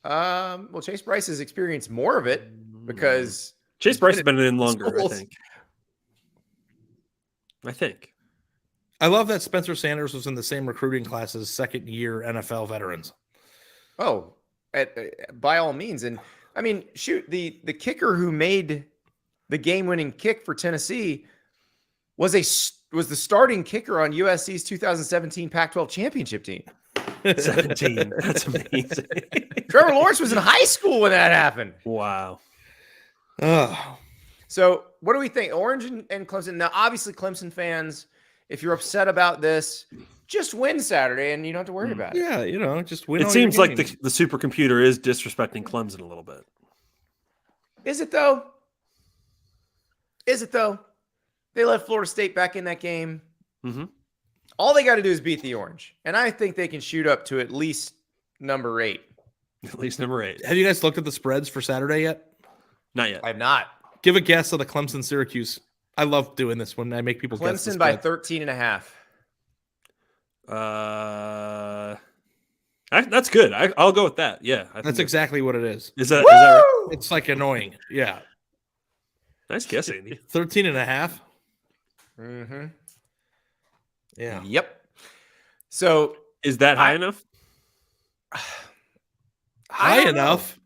Well, Chase Bryce has experienced more of it because Chase Bryce has been in longer, I think. I love that Spencer Sanders was in the same recruiting class as second-year NFL veterans. Oh, by all means. And, I mean, shoot, the kicker who made the game-winning kick for Tennessee was the starting kicker on USC's 2017 Pac-12 championship team. 17. That's amazing. Trevor Lawrence was in high school when that happened. Wow. So what do we think? Orange and Clemson. Now, obviously, Clemson fans, if you're upset about this, just win Saturday and you don't have to worry about it. Yeah, just win. It seems like the supercomputer is disrespecting Clemson a little bit. Is it though? They let Florida State back in that game. Mm-hmm. All they got to do is beat the Orange. And I think they can shoot up to at least number 8. At least number 8. Have you guys looked at the spreads for Saturday yet? Not yet. I have not. Give a guess of the Clemson-Syracuse. I love doing this when I make people guess. Clemson by 13.5. That's good. I'll go with that. Yeah. That's exactly what it is. Is that right? It's like annoying. Yeah. Nice guess, Andy. 13.5. Mm-hmm. Yeah. Yep. So is that high enough? High enough.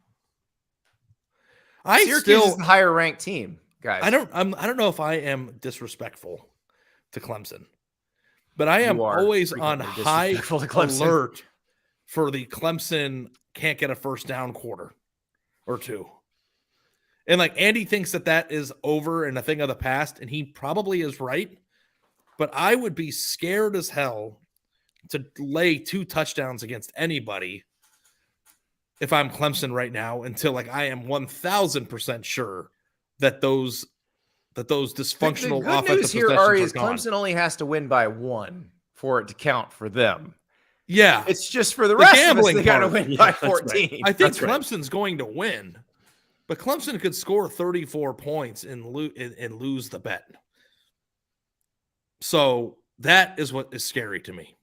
Syracuse is the higher ranked team, guys. I don't know if I am disrespectful to Clemson, but I am always on high alert for the Clemson can't get a first down quarter or two. And like Andy thinks that is over and a thing of the past, and he probably is right. But I would be scared as hell to lay 2 touchdowns against anybody if I'm Clemson right now until like I am 1,000% sure that those dysfunctional the offensive news here, possessions Ari, are is gone. Clemson only has to win by 1 for it to count for them. Yeah, it's just for the rest of us, they got to win by 14. Right. I think Clemson's going to win, but Clemson could score 34 points and lose the bet. So that is what is scary to me.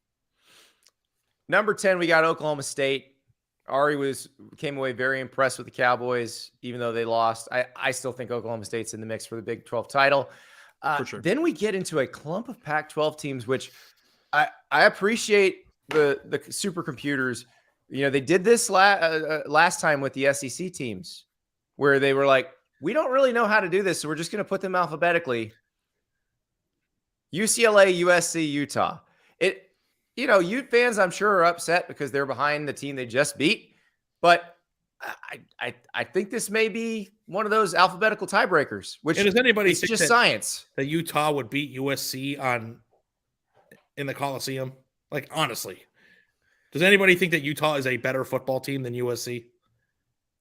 Number 10, we got Oklahoma State. Ari came away very impressed with the Cowboys, even though they lost. I still think Oklahoma State's in the mix for the Big 12 title. For sure. Then we get into a clump of Pac-12 teams, which I appreciate the supercomputers. You know, they did this last time with the SEC teams, where they were like, we don't really know how to do this, so we're just going to put them alphabetically. UCLA, USC, Utah. Ute fans, I'm sure, are upset because they're behind the team they just beat. But I think this may be one of those alphabetical tiebreakers, which does anybody it's think just science. That Utah would beat USC in the Coliseum? Like, honestly, does anybody think that Utah is a better football team than USC?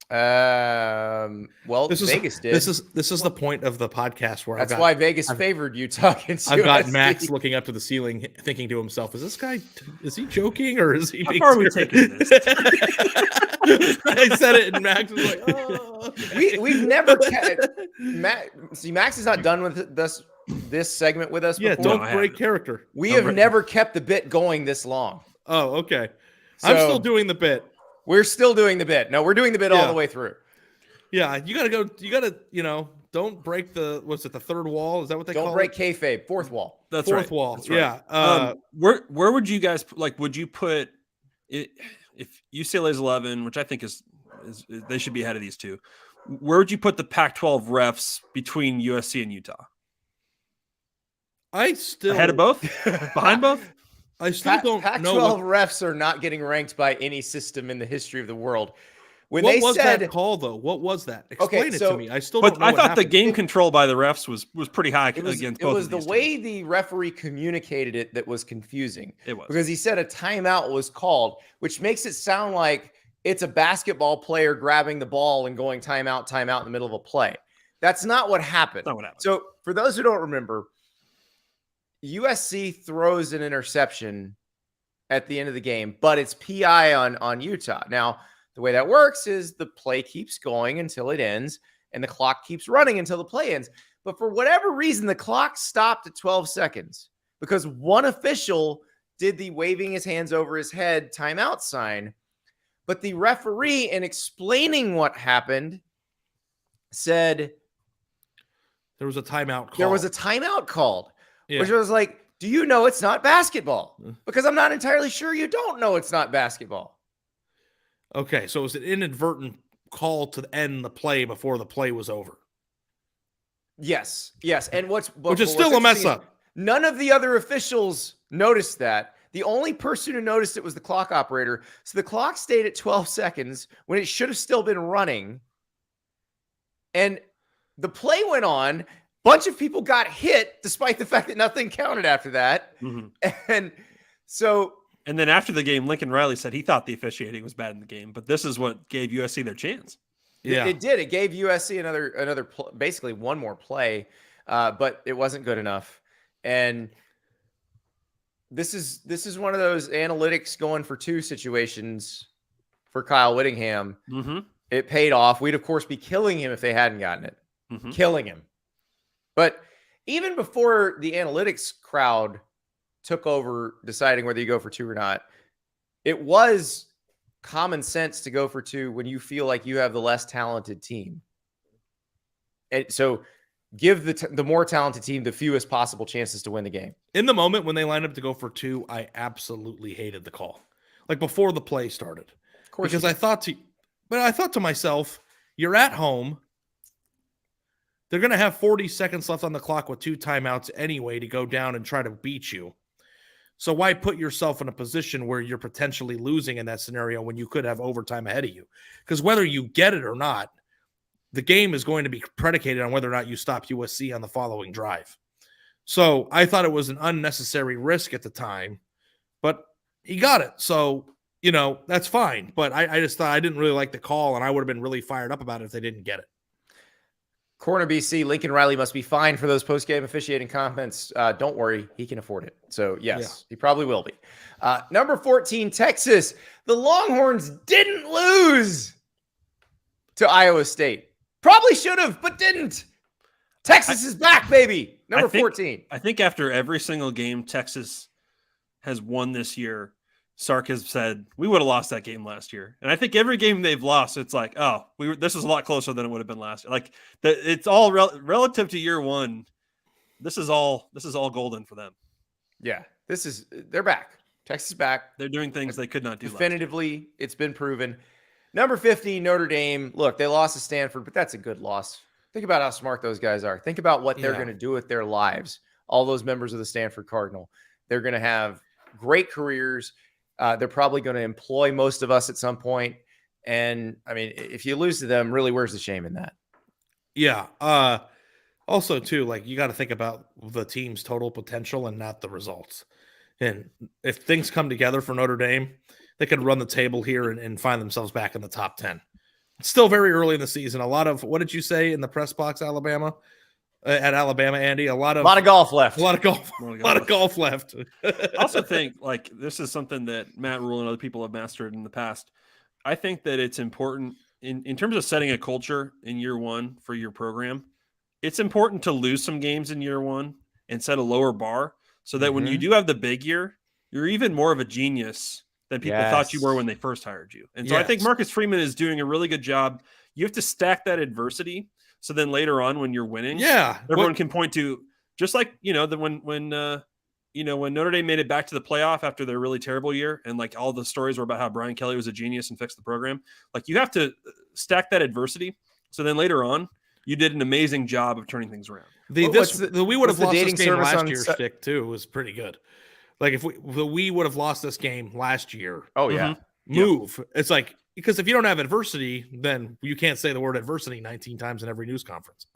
Well, Vegas did. This is the point of the podcast where that's why Vegas favored Utah against I've got USC. Max looking up to the ceiling, thinking to himself, is he joking or is he How being far are we taking this? I said it and Max was like, oh. We've never kept Max is not done with this segment with us before. Don't break character. We have never kept the bit going this long. Oh, okay. So, I'm still doing the bit. We're still doing the bit. No, we're doing the bit all the way through. Yeah, you gotta, don't break the third wall? Is that what they call it? Don't break kayfabe, fourth wall. That's fourth right. wall. That's right. Yeah. Where would you guys would you put it if UCLA's 11, which I think is they should be ahead of these two? Where would you put the Pac-12 refs between USC and Utah? I still ahead of both? Behind both? I still don't know. Pac-12 refs are not getting ranked by any system in the history of the world. What was that call, though? What was that? Explain it to me. I still don't know. I thought the game control by the refs was pretty high against both of these. It was the way the referee communicated it that was confusing. It was. Because he said a timeout was called, which makes it sound like it's a basketball player grabbing the ball and going timeout in the middle of a play. That's not what happened. Not what happened. So for those who don't remember, USC throws an interception at the end of the game, but it's PI on Utah. Now, the way that works is the play keeps going until it ends, and the clock keeps running until the play ends. But for whatever reason, the clock stopped at 12 seconds because one official did the waving his hands over his head timeout sign. But the referee, in explaining what happened, said there was a timeout called. There was a timeout called. Yeah. Which was like, do you know it's not basketball? Because I'm not entirely sure you don't know it's not basketball. Okay, so it was an inadvertent call to end the play before the play was over. Yes. And which is still a mess up. None of the other officials noticed that. The only person who noticed it was the clock operator. So the clock stayed at 12 seconds when it should have still been running. And the play went on. Bunch of people got hit despite the fact that nothing counted after that. Mm-hmm. And then after the game, Lincoln Riley said he thought the officiating was bad in the game, but this is what gave USC their chance. Yeah, it did. It gave USC another basically one more play, but it wasn't good enough. And this is one of those analytics going for two situations for Kyle Whittingham. Mm-hmm. It paid off. We'd of course be killing him if they hadn't gotten it. Mm-hmm. Killing him. But even before the analytics crowd took over deciding whether you go for two or not, it was common sense to go for two when you feel like you have the less talented team. And so give the more talented team the fewest possible chances to win the game. In the moment when they lined up to go for two, I absolutely hated the call. Like before the play started. Of course. Because I thought to myself, you're at home. They're going to have 40 seconds left on the clock with two timeouts anyway to go down and try to beat you. So why put yourself in a position where you're potentially losing in that scenario when you could have overtime ahead of you? Because whether you get it or not, the game is going to be predicated on whether or not you stop USC on the following drive. So I thought it was an unnecessary risk at the time, but he got it. So, that's fine. But I just thought I didn't really like the call, and I would have been really fired up about it if they didn't get it. Corner BC, Lincoln Riley must be fined for those post-game officiating comments. Don't worry, he can afford it. So, yes, He probably will be. Number 14, Texas. The Longhorns didn't lose to Iowa State. Probably should have, but didn't. Texas is back, baby. Number 14. I think after every single game Texas has won this year, Sark has said, we would have lost that game last year. And I think every game they've lost, it's like, this is a lot closer than it would have been last year. Like, it's all relative to year one. This is all golden for them. Yeah, they're back. Texas is back. They're doing things they could not do definitively. It's been proven. Number 15, Notre Dame. Look, they lost to Stanford, but that's a good loss. Think about how smart those guys are. Think about what they're going to do with their lives. All those members of the Stanford Cardinal. They're going to have great careers. They're probably going to employ most of us at some point. And I mean, if you lose to them, really, where's the shame in that? Yeah. Also, too, like you got to think about the team's total potential and not the results. And if things come together for Notre Dame, they could run the table here and find themselves back in the top 10. It's still very early in the season. A lot of, what did you say in the press box, Alabama? At Alabama, Andy, a lot of golf left. A lot of golf left. I also think like this is something that Matt Rule and other people have mastered in the past. I think that it's important in terms of setting a culture in year one for your program. It's important to lose some games in year one and set a lower bar so that when you do have the big year, you're even more of a genius than people thought you were when they first hired you. And so I think Marcus Freeman is doing a really good job. You have to stack that adversity. So then later on, when you're winning, everyone can point to, just like, when Notre Dame made it back to the playoff after their really terrible year. And like all the stories were about how Brian Kelly was a genius and fixed the program. Like you have to stack that adversity. So then later on, you did an amazing job of turning things around. We would have lost this game last year. Stick too was pretty good. Like if we would have lost this game last year. Oh yeah. Move. It's like, because if you don't have adversity, then you can't say the word adversity 19 times in every news conference.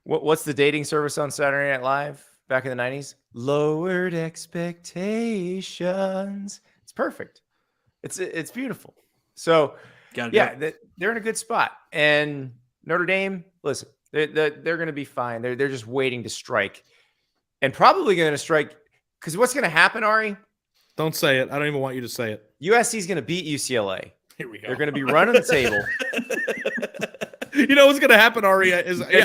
What's the dating service on Saturday Night Live back in the 90s? Lowered expectations. It's perfect. It's beautiful. So they're in a good spot. And Notre Dame, listen, they're going to be fine. They're just waiting to strike, and probably going to strike because what's going to happen, Ari? Don't say it. I don't even want you to say it. USC is going to beat UCLA. Here we go. They're going to be running the table. You know what's going to happen, Ari?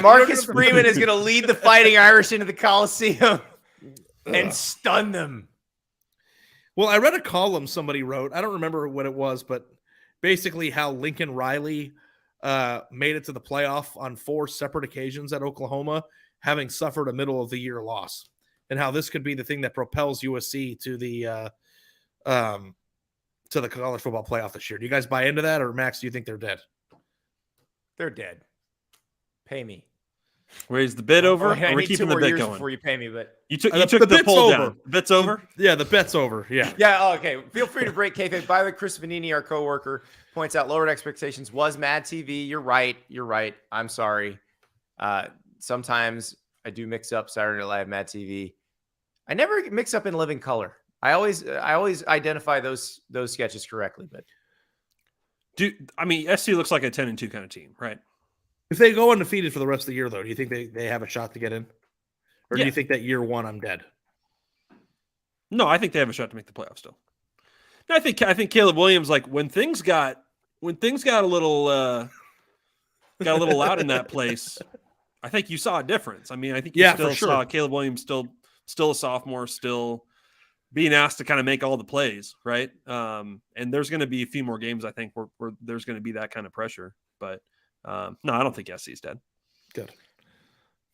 Marcus Freeman is going to lead the Fighting Irish into the Coliseum and stun them. Well, I read a column somebody wrote. I don't remember what it was, but basically how Lincoln Riley made it to the playoff on 4 separate occasions at Oklahoma, having suffered a middle-of-the-year loss, and how this could be the thing that propels USC to the college football playoff this year. Do you guys buy into that, or Max, do you think they're dead? They're dead. Pay me. Raise the bid over. I we're need keeping 2 more the bid years going. before you pay me, but you took the poll down. Bet's over. Yeah, the bet's over. Yeah. Yeah. Oh, okay. Feel free to break kayfabe. By the way, Chris Vanini, our coworker, points out lowered expectations was Mad TV. You're right. I'm sorry. Sometimes I do mix up Saturday Night Live, Mad TV. I never mix up In Living Color. I always identify those sketches correctly, but SC looks like a 10-2 kind of team, right? If they go undefeated for the rest of the year, though, do you think they have a shot to get in? Or do you think that year one I'm dead? No, I think they have a shot to make the playoffs still. No, I think Caleb Williams, like when things got a little loud in that place, I think you saw a difference. I mean, I think you still saw Caleb Williams still a sophomore, still being asked to kind of make all the plays, right? And there's going to be a few more games, I think, where there's going to be that kind of pressure. But no, I don't think SC's dead. Good.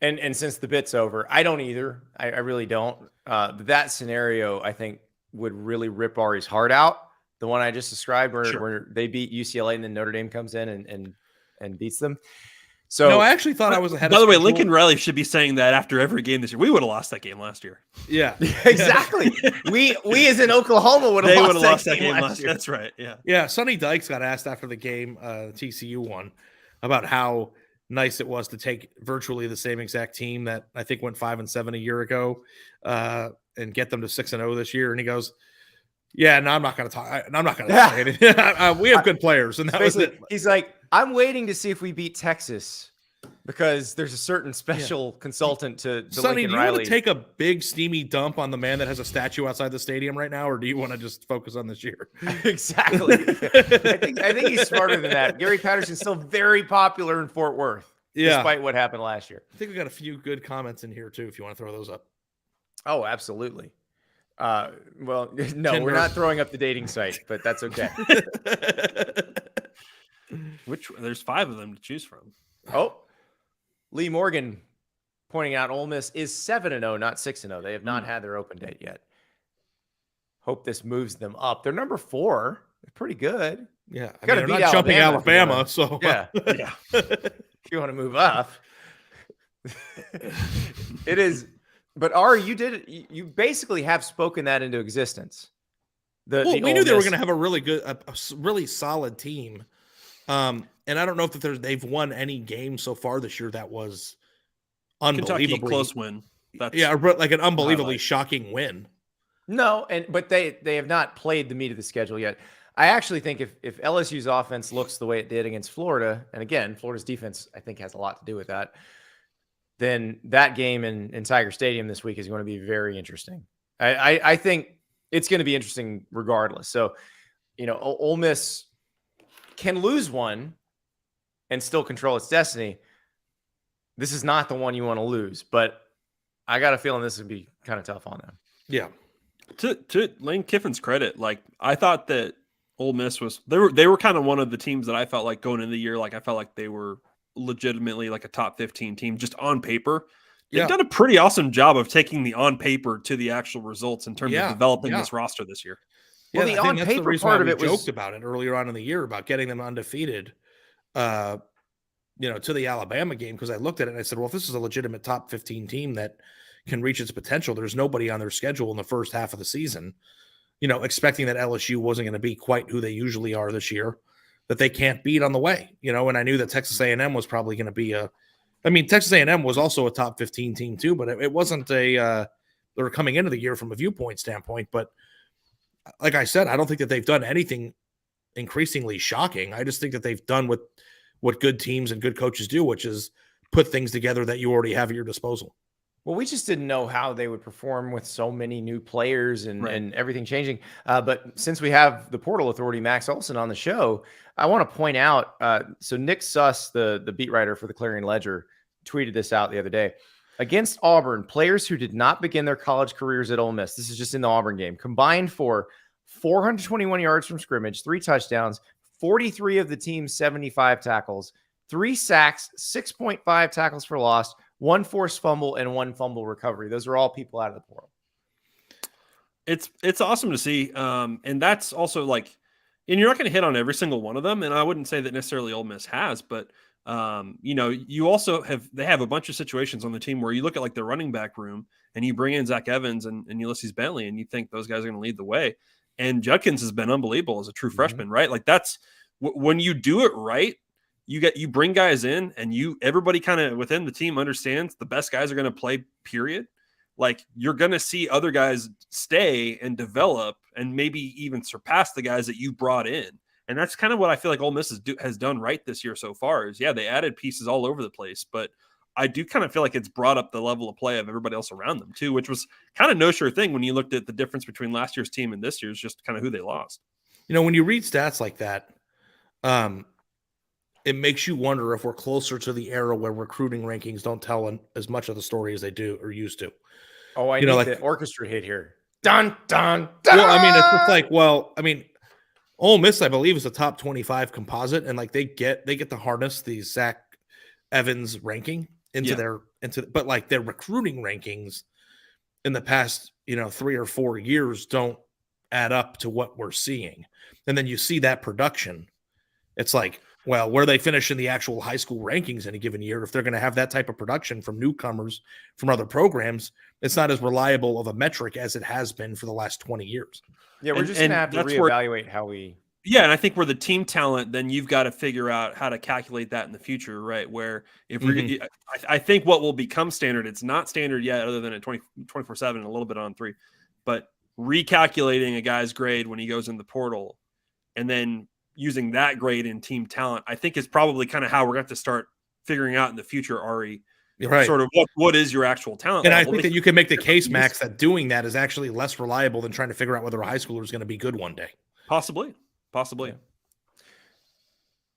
And since the bit's over, I don't either. I really don't. That scenario, I think, would really rip Ari's heart out. The one I just described where they beat UCLA and then Notre Dame comes in and beats them. So no, I actually thought I was ahead. By the way, Lincoln Riley should be saying that after every game this year. We would have lost that game last year. Yeah, exactly. we as in Oklahoma would have lost that game last year. That's right. Yeah. Yeah. Sonny Dykes got asked after the game, TCU won, about how nice it was to take virtually the same exact team that I think went 5-7 a year ago, and get them to 6-0 this year. And he goes, "Yeah, no, I'm not going to talk. I'm not going to say anything. We have good players." And that was it. He's like, I'm waiting to see if we beat Texas because there's a certain special consultant to Sonny, Lincoln do you Riley. want to take a big steamy dump on the man that has a statue outside the stadium right now, or do you want to just focus on this year? Exactly. I think he's smarter than that. Gary Patterson's still very popular in Fort Worth, despite what happened last year. I think we got a few good comments in here too, if you want to throw those up. Oh, absolutely. Well, no, Tinder. We're not throwing up the dating site, but that's okay. There's 5 of them to choose from. Oh, Lee Morgan pointing out Ole Miss is 7-0, not 6-0. They have not had their open date yet. Hope this moves them up. They're number 4. They're pretty good. Yeah, I mean, they're not jumping Alabama, so yeah. If you want to move up, it is But Ari, you basically have spoken that into existence. We knew they were going to have a really good, a really solid team. And I don't know if they've won any game so far this year that was unbelievably Kentucky close win. Like an unbelievably shocking win. No, but they have not played the meat of the schedule yet. I actually think if LSU's offense looks the way it did against Florida, and again, Florida's defense, I think, has a lot to do with that, then that game in Tiger Stadium this week is going to be very interesting. I think it's going to be interesting regardless. So, Ole Miss can lose one and still control its destiny. This is not the one you want to lose, but I got a feeling this would be kind of tough on them. Yeah. To Lane Kiffin's credit, like I thought that Ole Miss they were kind of one of the teams that I felt like going into the year, like I felt like they were legitimately like a top 15 team just on paper. They've done a pretty awesome job of taking the on paper to the actual results in terms of developing this roster this year. Well, the on paper part of it was joked about it earlier on in the year about getting them undefeated, to the Alabama game, because I looked at it and I said, well, if this is a legitimate top 15 team that can reach its potential, there's nobody on their schedule in the first half of the season, expecting that LSU wasn't going to be quite who they usually are this year, that they can't beat on the way, and I knew that Texas A&M was probably going to be Texas A&M was also a top 15 team too, but it wasn't they were coming into the year from a viewpoint standpoint. But like I said, I don't think that they've done anything increasingly shocking. I just think that they've done what good teams and good coaches do, which is put things together that you already have at your disposal. Well, we just didn't know how they would perform with so many new players and everything changing. But since we have the portal authority, Max Olson, on the show, I want to point out, so Nick Suss, the beat writer for the Clarion Ledger, tweeted this out the other day. Against Auburn, players who did not begin their college careers at Ole Miss, this is just in the Auburn game, combined for 421 yards from scrimmage, 3 touchdowns, 43 of the team's 75 tackles, 3 sacks, 6.5 tackles for loss, 1 forced fumble, and 1 fumble recovery. Those are all people out of the portal. It's awesome to see. And that's also like, and you're not going to hit on every single one of them. And I wouldn't say that necessarily Ole Miss has, but you also they have a bunch of situations on the team where you look at like the running back room and you bring in Zach Evans and Ulysses Bentley and you think those guys are going to lead the way. And Judkins has been unbelievable as a true freshman, right? Like that's when you do it right, you bring guys in and everybody kind of within the team understands the best guys are going to play, period. Like you're going to see other guys stay and develop and maybe even surpass the guys that you brought in. And that's kind of what I feel like Ole Miss has done right this year so far is, they added pieces all over the place, but I do kind of feel like it's brought up the level of play of everybody else around them too, which was kind of no sure thing when you looked at the difference between last year's team and this year's, just kind of who they lost. When you read stats like that, it makes you wonder if we're closer to the era where recruiting rankings don't tell as much of the story as they do or used to. Oh, I need the orchestra hit here. Dun, dun, dun. Well, it's just like, Ole Miss, I believe, is a top 25 composite, and like they get to harness the Zach Evans ranking but like their recruiting rankings in the past, 3 or 4 years don't add up to what we're seeing. And then you see that production. It's like, well, where they finish in the actual high school rankings in a given year, if they're going to have that type of production from newcomers from other programs, it's not as reliable of a metric as it has been for the last 20 years. Yeah, we're just going to have to reevaluate how we... Yeah, and I think we're the team talent, then you've got to figure out how to calculate that in the future, right? Where if we're, I think what will become standard, it's not standard yet other than at 24/7 and a little bit on 3, but recalculating a guy's grade when he goes in the portal and then using that grade in team talent, I think is probably kind of how we're going to have to start figuring out in the future, Ari. Right. Sort of what is your actual talent and level. I think that you can make the case, Max, that doing that is actually less reliable than trying to figure out whether a high schooler is going to be good one day. Possibly.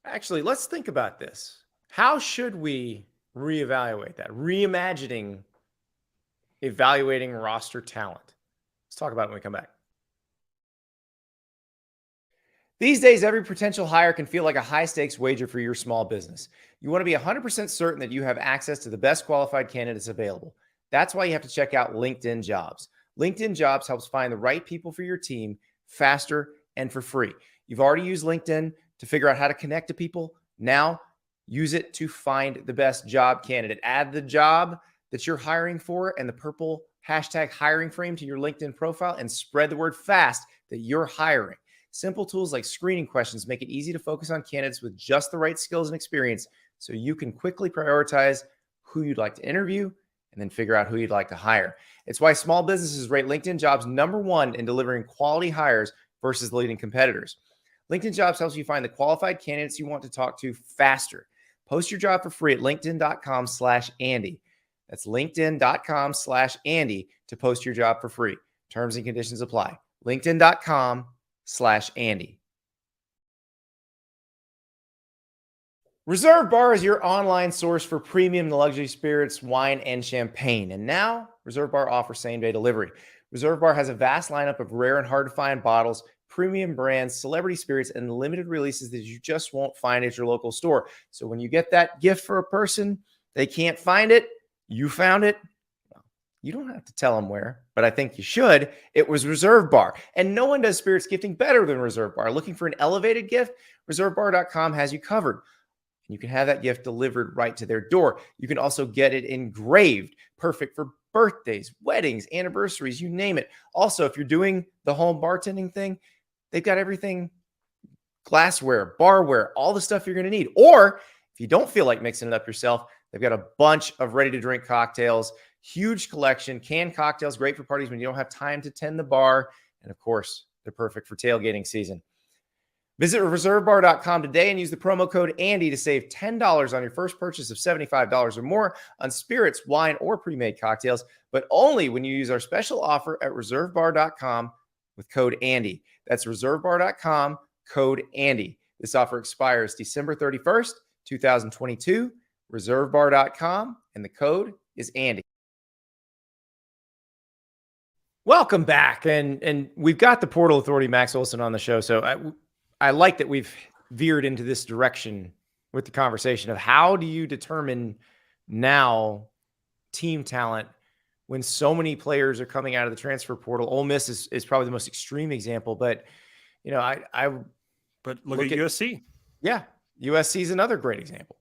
Actually, let's think about this. How should we reevaluate that? Reimagining evaluating roster talent. Let's talk about it when we come back. These days, every potential hire can feel like a high-stakes wager for your small business. You want to be 100% certain that you have access to the best qualified candidates available. That's why you have to check out LinkedIn Jobs. LinkedIn Jobs helps find the right people for your team faster and for free. You've already used LinkedIn to figure out how to connect to people. Now, use it to find the best job candidate. Add the job that you're hiring for, and the purple Hashtag hiring frame to your LinkedIn profile and spread the word fast that you're hiring. Simple tools like screening questions make it easy to focus on candidates with just the right skills and experience so you can quickly prioritize who you'd like to interview and then figure out who you'd like to hire. It's why small businesses rate LinkedIn Jobs #1 in delivering quality hires versus leading competitors. LinkedIn Jobs helps you find the qualified candidates you want to talk to faster. Post your job for free at linkedin.com/Andy. That's linkedin.com/Andy to post your job for free. Terms and conditions apply. linkedin.com/Andy. Reserve Bar is your online source for premium luxury spirits, wine, and champagne. And now, Reserve Bar offers same-day delivery. Reserve Bar has a vast lineup of rare and hard-to-find bottles, premium brands, celebrity spirits, and limited releases that you just won't find at your local store. So when you get that gift for a person, they can't find it, you found it. Well, you don't have to tell them where, but I think you should. It was Reserve Bar. And no one does spirits gifting better than Reserve Bar. Looking for an elevated gift? ReserveBar.com has you covered. You can have that gift delivered right to their door. You can also get it engraved, perfect for birthdays, weddings, anniversaries, you name it. Also, if you're doing the home bartending thing, they've got everything, glassware, barware, all the stuff you're going to need. Or if you don't feel like mixing it up yourself, they've got a bunch of ready-to-drink cocktails, huge collection, canned cocktails, great for parties when you don't have time to tend the bar. And of course, they're perfect for tailgating season. Visit reservebar.com today and use the promo code Andy to save $10 on your first purchase of $75 or more on spirits, wine, or pre-made cocktails, but only when you use our special offer at reservebar.com with code Andy. That's reservebar.com, code Andy. This offer expires December 31st, 2022. Reservebar.com, and the code is Andy. Welcome back, and we've got the Portal Authority, Max Olson, on the show, so I like that we've veered into this direction with the conversation of how do you determine now team talent when so many players are coming out of the transfer portal. Ole Miss is probably the most extreme example, but but look at USC. Yeah, USC is another great example.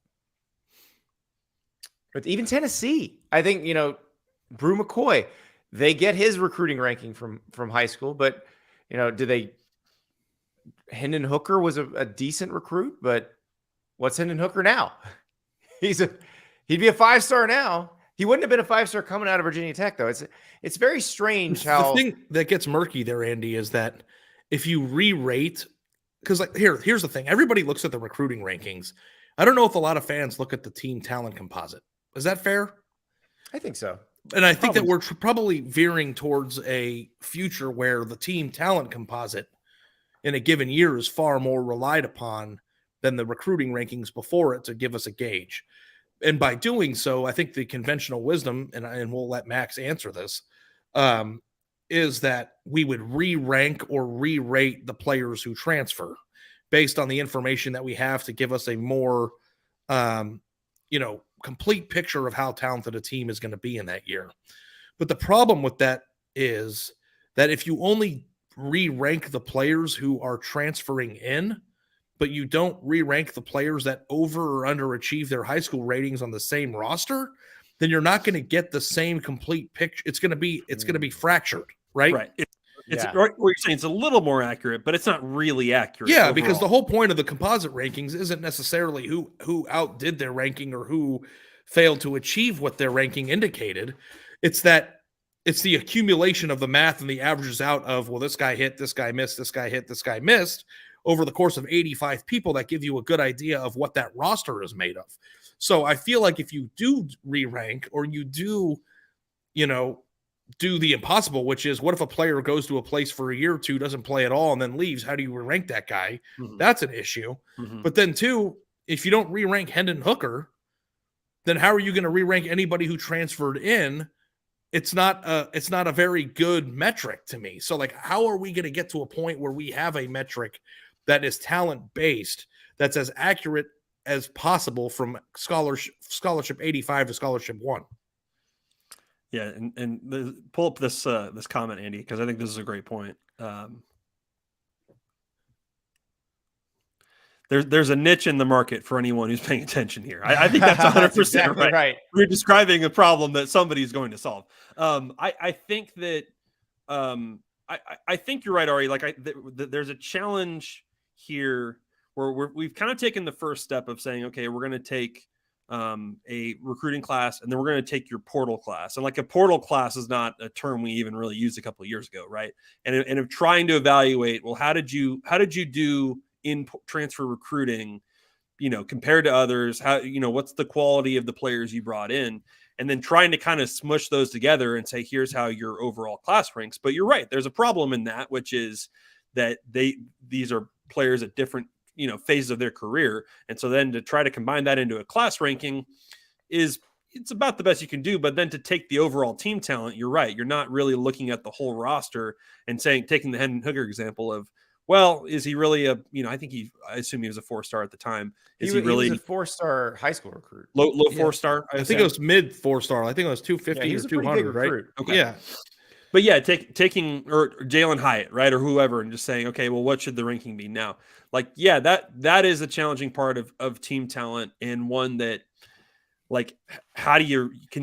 But even Tennessee, I think, Brew McCoy, they get his recruiting ranking from high school, but Hendon Hooker was a decent recruit, but what's Hendon Hooker now? He'd be a 5-star now. He wouldn't have been a 5-star coming out of Virginia Tech, though. It's very strange how the thing that gets murky there, Andy, is that if you re-rate, because here's the thing: everybody looks at the recruiting rankings. I don't know if a lot of fans look at the team talent composite. Is that fair? I think so. And I think that we're probably veering towards a future where the team talent composite in a given year is far more relied upon than the recruiting rankings before it to give us a gauge. And by doing so, I think the conventional wisdom, and we'll let Max answer this, is that we would re-rank or re-rate the players who transfer based on the information that we have to give us a more, complete picture of how talented a team is going to be in that year. But the problem with that is that if you only re-rank the players who are transferring in, but you don't re-rank the players that over or underachieve their high school ratings on the same roster, then you're not going to get the same complete picture. It's going to be fractured, right? Right. It's what you're saying. It's a little more accurate, but it's not really accurate. Yeah, overall. Because the whole point of the composite rankings isn't necessarily who outdid their ranking or who failed to achieve what their ranking indicated. It's the accumulation of the math and the averages out of, well, this guy hit, this guy missed, this guy hit, this guy missed over the course of 85 people that give you a good idea of what that roster is made of. So I feel like if you do re-rank or you do the impossible, which is what if a player goes to a place for a year or two, doesn't play at all, and then leaves? How do you rank that guy? Mm-hmm. That's an issue. Mm-hmm. But then too, if you don't re-rank Hendon Hooker, then how are you going to re-rank anybody who transferred in? It's not a very good metric to me. So how are we going to get to a point where we have a metric that is talent-based, that's as accurate as possible from scholarship 85 to scholarship 1? Yeah, pull up this comment, Andy, because I think this is a great point. there's a niche in the market for anyone who's paying attention here. I think that's 100% exactly right. We're describing a problem that somebody's going to solve. I think that I think you're right, Ari. Like there's a challenge here where we've kind of taken the first step of saying, okay, we're going to take a recruiting class, and then we're going to take your portal class. And like a portal class is not a term we even really used a couple of years ago, right? And of trying to evaluate, well, how did you do in transfer recruiting, compared to others? How, what's the quality of the players you brought in? And then trying to kind of smush those together and say, here's how your overall class ranks. But you're right, there's a problem in that, which is that these are players at different phases of their career. And so then to try to combine that into a class ranking it's about the best you can do. But then to take the overall team talent, you're right, you're not really looking at the whole roster and taking the Hendon Hooker example of, well, is he really I assume he was a 4-star at the time. He was a 4-star high school recruit. Low 4-star. I think it was mid 4-star. I think it was 250 or 200, right? Okay. Yeah. But yeah, taking or Jalen Hyatt, right, or whoever, and just saying, okay, well, what should the ranking be now? Like, yeah, that is a challenging part of team talent, and one that, like, can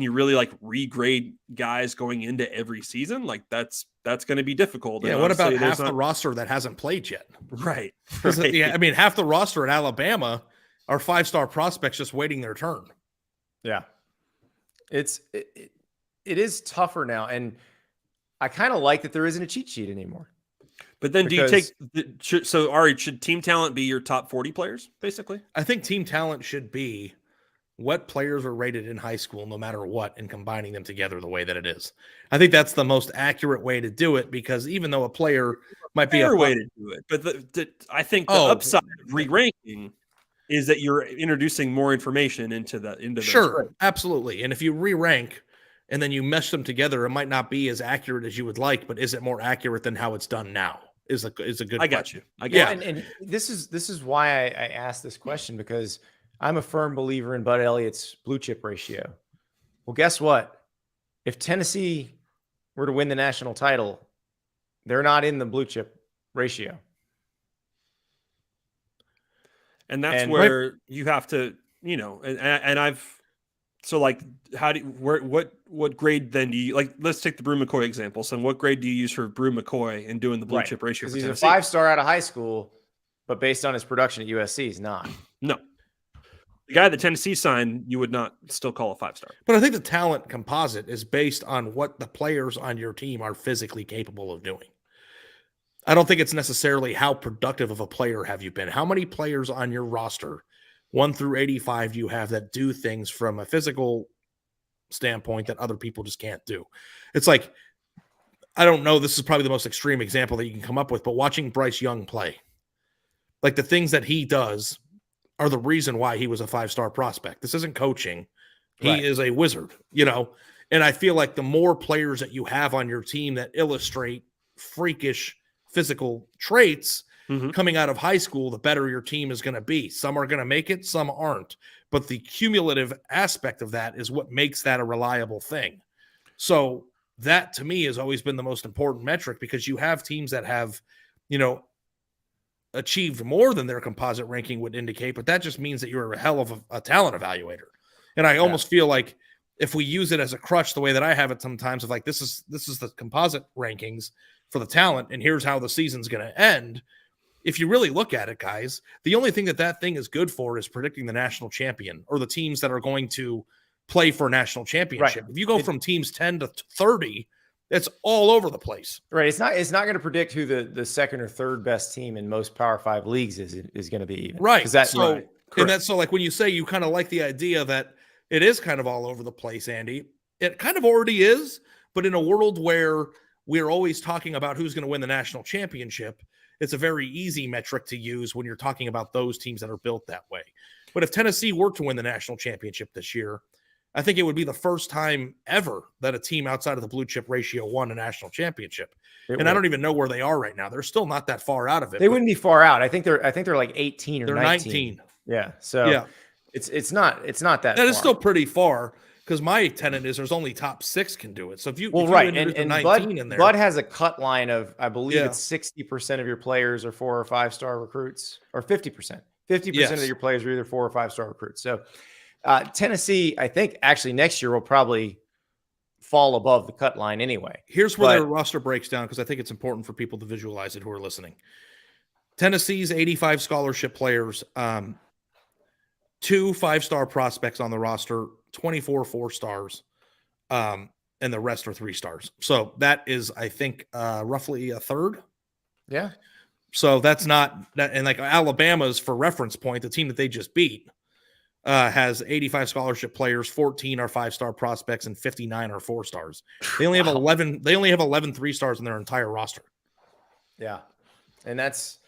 you really like regrade guys going into every season? Like that's going to be difficult. Yeah. What about half the roster that hasn't played yet? Right. Yeah. I mean, half the roster at Alabama are 5-star prospects just waiting their turn. Yeah. It is tougher now, and I kind of like that there isn't a cheat sheet anymore. But then Ari, should team talent be your top 40 players, basically? I think team talent should be what players are rated in high school, no matter what, and combining them together the way that it is. I think that's the most accurate way to do it, because even though a player might be a way to do it, but I think the upside of re-ranking is that you're introducing more information into the sure, absolutely. And if you re-rank and then you mesh them together, it might not be as accurate as you would like, but is it more accurate than how it's done now? Is a good. I got you. And this is why I asked this question, because I'm a firm believer in Bud Elliott's blue chip ratio. Well, guess what? If Tennessee were to win the national title, they're not in the blue chip ratio. And that's where you have to, and I've, so like, what grade then do you, like, let's take the Brew McCoy example. So what grade do you use for Brew McCoy in doing the blue chip ratio? Because he's a 5-star out of high school, but based on his production at USC, he's not. No. The guy that Tennessee signed, you would not still call a 5-star. But I think the talent composite is based on what the players on your team are physically capable of doing. I don't think it's necessarily how productive of a player have you been. How many players on your roster, 1 through 85, do you have that do things from a physical standpoint that other people just can't do? It's like, I don't know, this is probably the most extreme example that you can come up with, but watching Bryce Young play, like the things that he does are the reason why he was a 5-star prospect. This isn't coaching. He is a wizard, and I feel like the more players that you have on your team that illustrate freakish physical traits coming out of high school, the better your team is going to be. Some are going to make it, some aren't. But the cumulative aspect of that is what makes that a reliable thing. So that, to me, has always been the most important metric, because you have teams that have, achieved more than their composite ranking would indicate, but that just means that you're a hell of a talent evaluator. And I almost feel like if we use it as a crutch, the way that I have it sometimes, of like, this is the composite rankings for the talent, and here's how the season's going to end. If you really look at it, guys, the only thing that thing is good for is predicting the national champion or the teams that are going to play for a national championship. If you go from teams 10 to 30, it's all over the place. Right. It's not going to predict who the second or third best team in most Power 5 leagues is going to be. Even. Right. So like when you say you kind of like the idea that it is kind of all over the place, Andy, it kind of already is, but in a world where we're always talking about who's going to win the national championship, it's a very easy metric to use when you're talking about those teams that are built that way. But if Tennessee were to win the national championship this year, I think it would be the first time ever that a team outside of the blue chip ratio won a national championship. I don't even know where they are right now. They're still not that far out of it. They wouldn't be far out. I think they're like 18 or they're 19. Yeah. So it's not that. That is still pretty far, because my tenet is there's only top 6 can do it. So if you and 19 Bud, in there, Bud has a cut line of, I believe it's 60% of your players are 4 or 5-star recruits, or 50%. 50% of your players are either 4 or 5 star recruits. So Tennessee, I think actually next year will probably fall above the cut line anyway. Here's where their roster breaks down, because I think it's important for people to visualize it who are listening. Tennessee's 85 scholarship players, 2 5-star prospects on the roster, 24 4-stars, and the rest are 3 stars. So that is, I think, roughly a third. Yeah. So that's not that. And like Alabama's, for reference point, the team that they just beat has 85 scholarship players, 14 are 5-star prospects, and 59 are 4 stars. They only have 11. They only have 11 3-stars in their entire roster. Yeah, and that's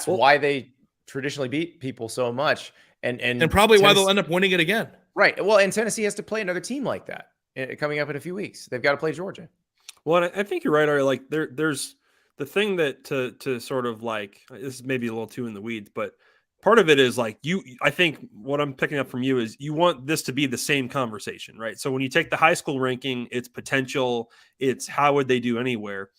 why they traditionally beat people so much, and probably why they'll end up winning it again. Right. Well, and Tennessee has to play another team like that coming up in a few weeks. They've got to play Georgia. Well, I think you're right, Ari. Like there's the thing that to sort of like, this is maybe a little too in the weeds, but part of it is like I think what I'm picking up from you is you want this to be the same conversation, right? So when you take the high school ranking, it's potential, it's how would they do anywhere.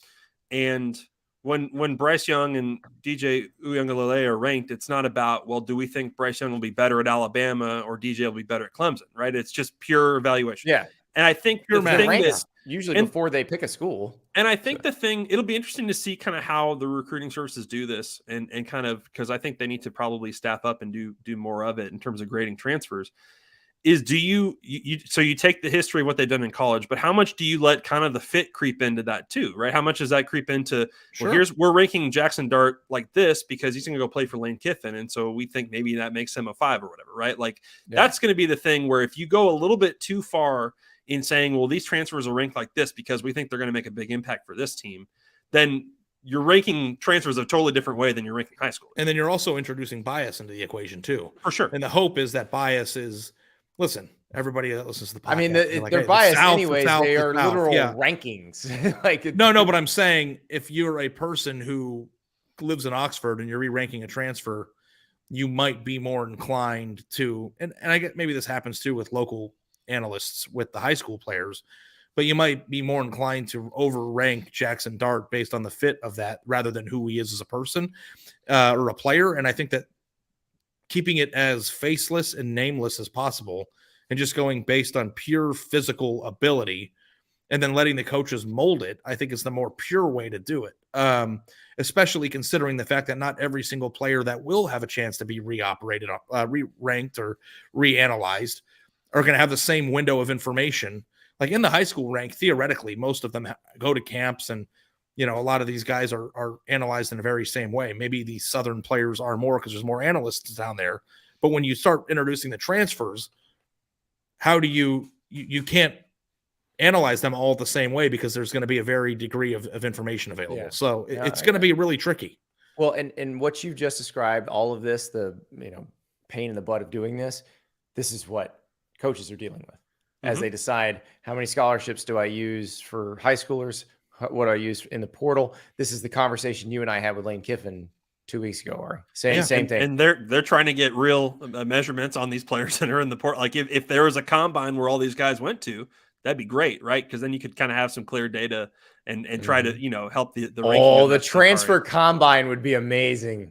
And when Bryce Young and DJ Uiagalelei are ranked, it's not about, well, do we think Bryce Young will be better at Alabama or DJ will be better at Clemson, right? It's just pure evaluation. Yeah. And I think the thing that usually before they pick a school. And I think the thing, it'll be interesting to see kind of how the recruiting services do this and kind of, because I think they need to probably staff up and do more of it in terms of grading transfers. Is so you take the history of what they've done in college, but how much do you let kind of the fit creep into that too, right? How much does that creep into, well, we're ranking Jackson Dart like this because he's going to go play for Lane Kiffin. And so we think maybe that makes him a 5 or whatever, right? Like that's going to be the thing where if you go a little bit too far in saying, well, these transfers are ranked like this because we think they're going to make a big impact for this team, then you're ranking transfers a totally different way than you're ranking high school. And then you're also introducing bias into the equation too. For sure. And the hope is that bias is, listen, everybody that listens to the podcast. I mean, they're biased anyways. They are literal rankings. No, but I'm saying if you're a person who lives in Oxford and you're re-ranking a transfer, you might be more inclined to, and I get maybe this happens too with local analysts with the high school players, but you might be more inclined to overrank Jackson Dart based on the fit of that rather than who he is as a person or a player. And I think that keeping it as faceless and nameless as possible and just going based on pure physical ability and then letting the coaches mold it, I think is the more pure way to do it. Especially considering the fact that not every single player that will have a chance to be re-operated, re-ranked or reanalyzed are going to have the same window of information. Like in the high school rank, theoretically, most of them go to camps and, you know, a lot of these guys are analyzed in the very same way. Maybe the Southern players are more because there's more analysts down there. But when you start introducing the transfers, how do you can't analyze them all the same way because there's going to be a varied degree of information available. Yeah. So it's going to be really tricky. Well, and what you've just described, all of this, the pain in the butt of doing this is what coaches are dealing with as they decide how many scholarships do I use for high schoolers, what do I use in the portal. This is the conversation you and I had with Lane Kiffin 2 weeks ago, Ari. Same thing. And they're trying to get real measurements on these players that are in the portal. Like if there was a combine where all these guys went to, that'd be great, right? Because then you could kind of have some clear data and try to help the ranking. Oh, the transfer combine would be amazing.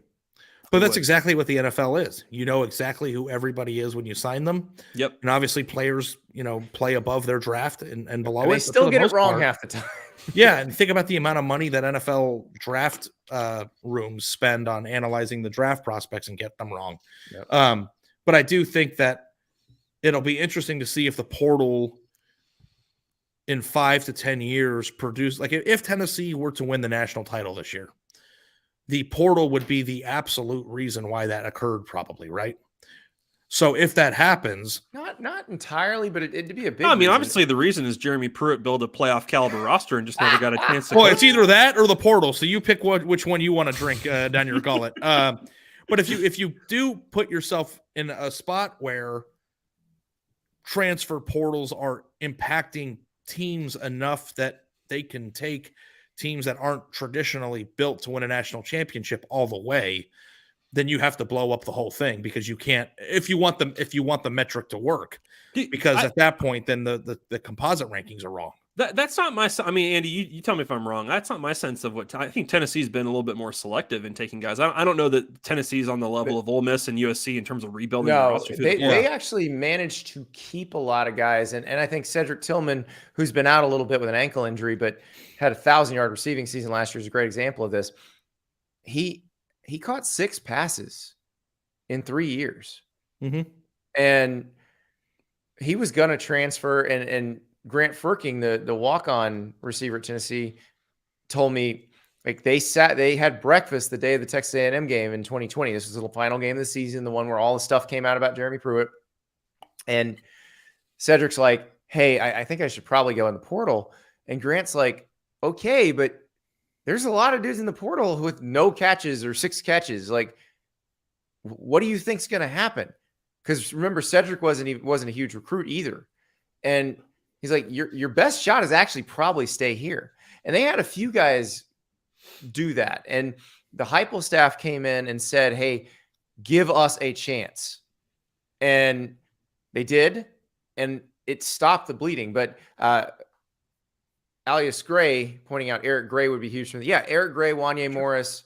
But that's exactly what the NFL is. You know exactly who everybody is when you sign them. Yep. And obviously players, play above their draft and below They still get it wrong half the time. Yeah, and think about the amount of money that NFL draft rooms spend on analyzing the draft prospects and get them wrong. Yep. But I do think that it'll be interesting to see if the portal in 5 to 10 years produce, like if Tennessee were to win the national title this year, the portal would be the absolute reason why that occurred, probably, right? So if that happens, not entirely, but it'd be a big. I mean, reason. Obviously, the reason is Jeremy Pruitt built a playoff caliber roster and just never got a chance to. Well, it's either that or the portal. So you pick which one you want to drink down your gullet. But if you do put yourself in a spot where transfer portals are impacting teams enough that they can take teams that aren't traditionally built to win a national championship all the way, then you have to blow up the whole thing because you can't, if you want the metric to work, because at that point, then the composite rankings are wrong. That's not my. I mean, Andy, you tell me if I'm wrong. That's not my sense of what I think. Tennessee's been a little bit more selective in taking guys. I don't know that Tennessee's on the level of Ole Miss and USC in terms of rebuilding. No, roster they actually managed to keep a lot of guys, and I think Cedric Tillman, who's been out a little bit with an ankle injury, but had a 1,000-yard receiving season last year, is a great example of this. He caught 6 passes in 3 years, and he was going to transfer, and Grant Furking, the walk-on receiver at Tennessee, told me like they had breakfast the day of the Texas A&M game in 2020. This was the final game of the season, the one where all the stuff came out about Jeremy Pruitt. And Cedric's like, hey, I think I should probably go in the portal. And Grant's like, okay, but there's a lot of dudes in the portal with no catches or 6 catches. Like, what do you think's going to happen? Because remember, Cedric wasn't a huge recruit either. And he's like, your best shot is actually probably stay here. And they had a few guys do that. And the Heupel staff came in and said, hey, give us a chance. And they did. And it stopped the bleeding. But Alias Gray pointing out Eric Gray would be huge for them. Yeah, Eric Gray, Wanye Morris,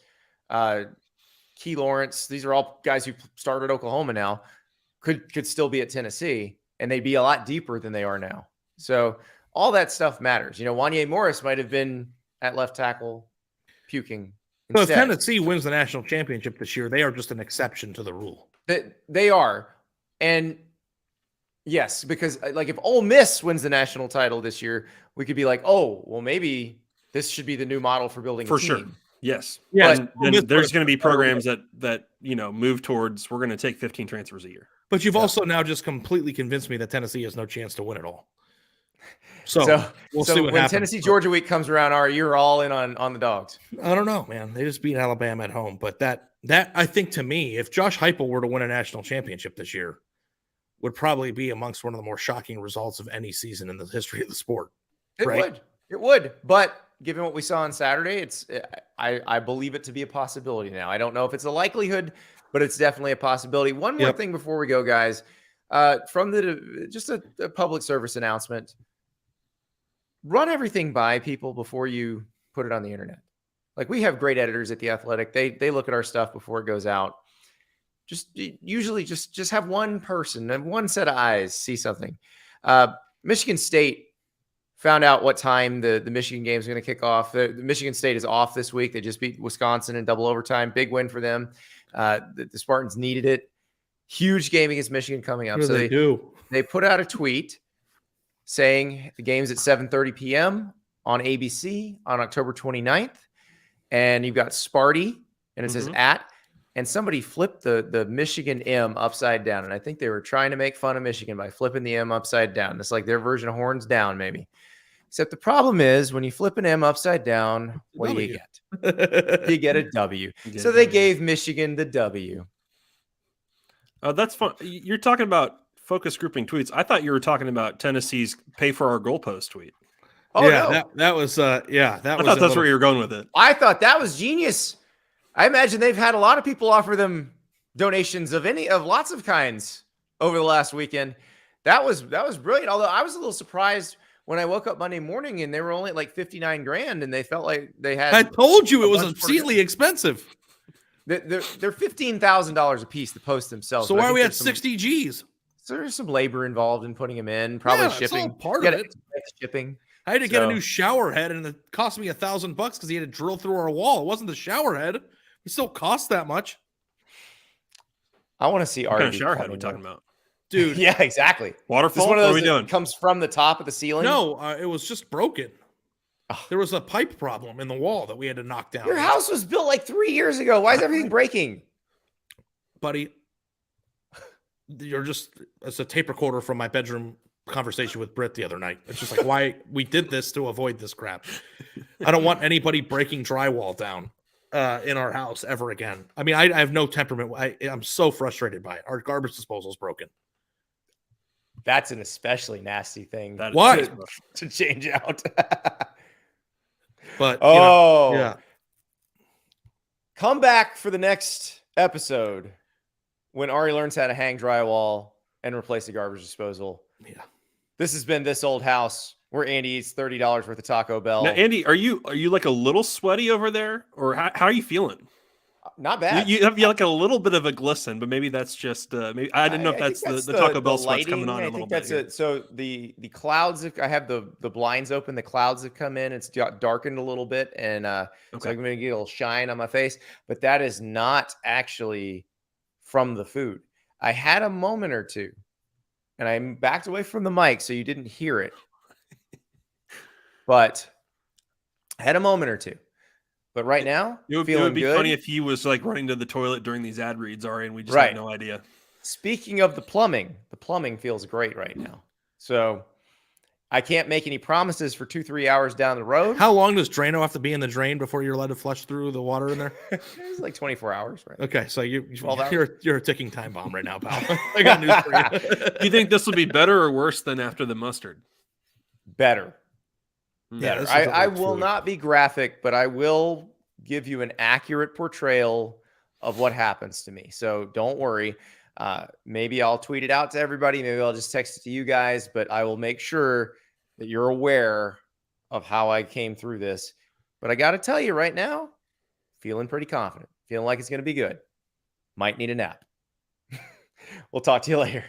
Key Lawrence. These are all guys who started at Oklahoma now. Could still be at Tennessee. And they'd be a lot deeper than they are now. So all that stuff matters. You know, Wanye Morris might have been at left tackle puking. So if Tennessee wins the national championship this year, they are just an exception to the rule. They are. And yes, because like if Ole Miss wins the national title this year, we could be like, oh, well, maybe this should be the new model for building a team. sure. Yes. Yeah. And there's going to be programs that move towards we're going to take 15 transfers a year. But you've also now just completely convinced me that Tennessee has no chance to win it all. So we'll see what when happens. Tennessee Georgia week comes around, you're all in on the Dogs. I don't know, man. They just beat Alabama at home, but that I think to me, if Josh Heupel were to win a national championship this year, would probably be amongst one of the more shocking results of any season in the history of the sport. It would. But given what we saw on Saturday, I believe it to be a possibility now. I don't know if it's a likelihood, but it's definitely a possibility. One more thing before we go, guys. From just a public service announcement. Run everything by people before you put it on the internet. Like we have great editors at The Athletic. They look at our stuff before it goes out. Usually just have one person and one set of eyes see something. Michigan State found out what time the Michigan game is going to kick off. The Michigan State is off this week. They just beat Wisconsin in double overtime. Big win for them. The Spartans needed it. Huge game against Michigan coming up. So they put out a tweet saying the game's at 7:30 p.m. on ABC on October 29th. And you've got Sparty, and it says at. And somebody flipped the Michigan M upside down. And I think they were trying to make fun of Michigan by flipping the M upside down. It's like their version of horns down, maybe. Except the problem is when you flip an M upside down, what do you get? You get a W. So they gave Michigan the W. Oh, that's fun. You're talking about focus grouping tweets. I thought you were talking about Tennessee's pay for our goalpost tweet. Oh, yeah, no. that was I thought that's where you were going with it. I thought that was genius. I imagine they've had a lot of people offer them donations of lots of kinds over the last weekend. That was brilliant. Although I was a little surprised when I woke up Monday morning and they were only like $59,000 and they felt like they had. I told you it was obscenely expensive. They're $15,000 a piece to post themselves. So why are we at 60 G's? So there's some labor involved in putting them in, probably shipping. Part of it. Shipping. I had to get a new shower head, and it cost me $1,000 because he had to drill through our wall. It wasn't the shower head. It still costs that much. I want to see what kind of shower head are we talking about, dude? Yeah, exactly. Waterfall. What are we doing? Comes from the top of the ceiling. No, it was just broken. There was a pipe problem in the wall that we had to knock down. Your house was built like 3 years ago. Why is everything breaking? Buddy, it's a tape recorder from my bedroom conversation with Britt the other night. It's just like why we did this to avoid this crap. I don't want anybody breaking drywall down in our house ever again. I mean, I have no temperament. I'm so frustrated by it. Our garbage disposal is broken. That's an especially nasty thing. Why? To change out. But yeah. Come back for the next episode when Ari learns how to hang drywall and replace the garbage disposal. Yeah. This has been This Old House. Where Andy eats $30 worth of Taco Bell. Now, Andy, are you like a little sweaty over there, or how are you feeling? Not bad. You have like a little bit of a glisten, but maybe that's just maybe I didn't know if that's the Taco Bell sweat's coming on a little bit. It. So the clouds, I have the blinds open, the clouds have come in, it's darkened a little bit, and so I'm going to get a little shine on my face, but that is not actually from the food. I had a moment or two, and I backed away from the mic so you didn't hear it, but I had a moment or two. But right now, it would be good. Funny if he was like running to the toilet during these ad reads, Ari, and we just had no idea. Speaking of the plumbing feels great right now. So I can't make any promises for 2-3 hours down the road. How long does Drano have to be in the drain before you're allowed to flush through the water in there? It's like 24 hours, right? Okay, so you're a ticking time bomb right now, pal. I got news for you. Do you think this will be better or worse than after the mustard? Better. Yeah, I will not be graphic, but I will give you an accurate portrayal of what happens to me. So don't worry. Maybe I'll tweet it out to everybody. Maybe I'll just text it to you guys, but I will make sure that you're aware of how I came through this. But I got to tell you right now, feeling pretty confident, feeling like it's going to be good. Might need a nap. We'll talk to you later.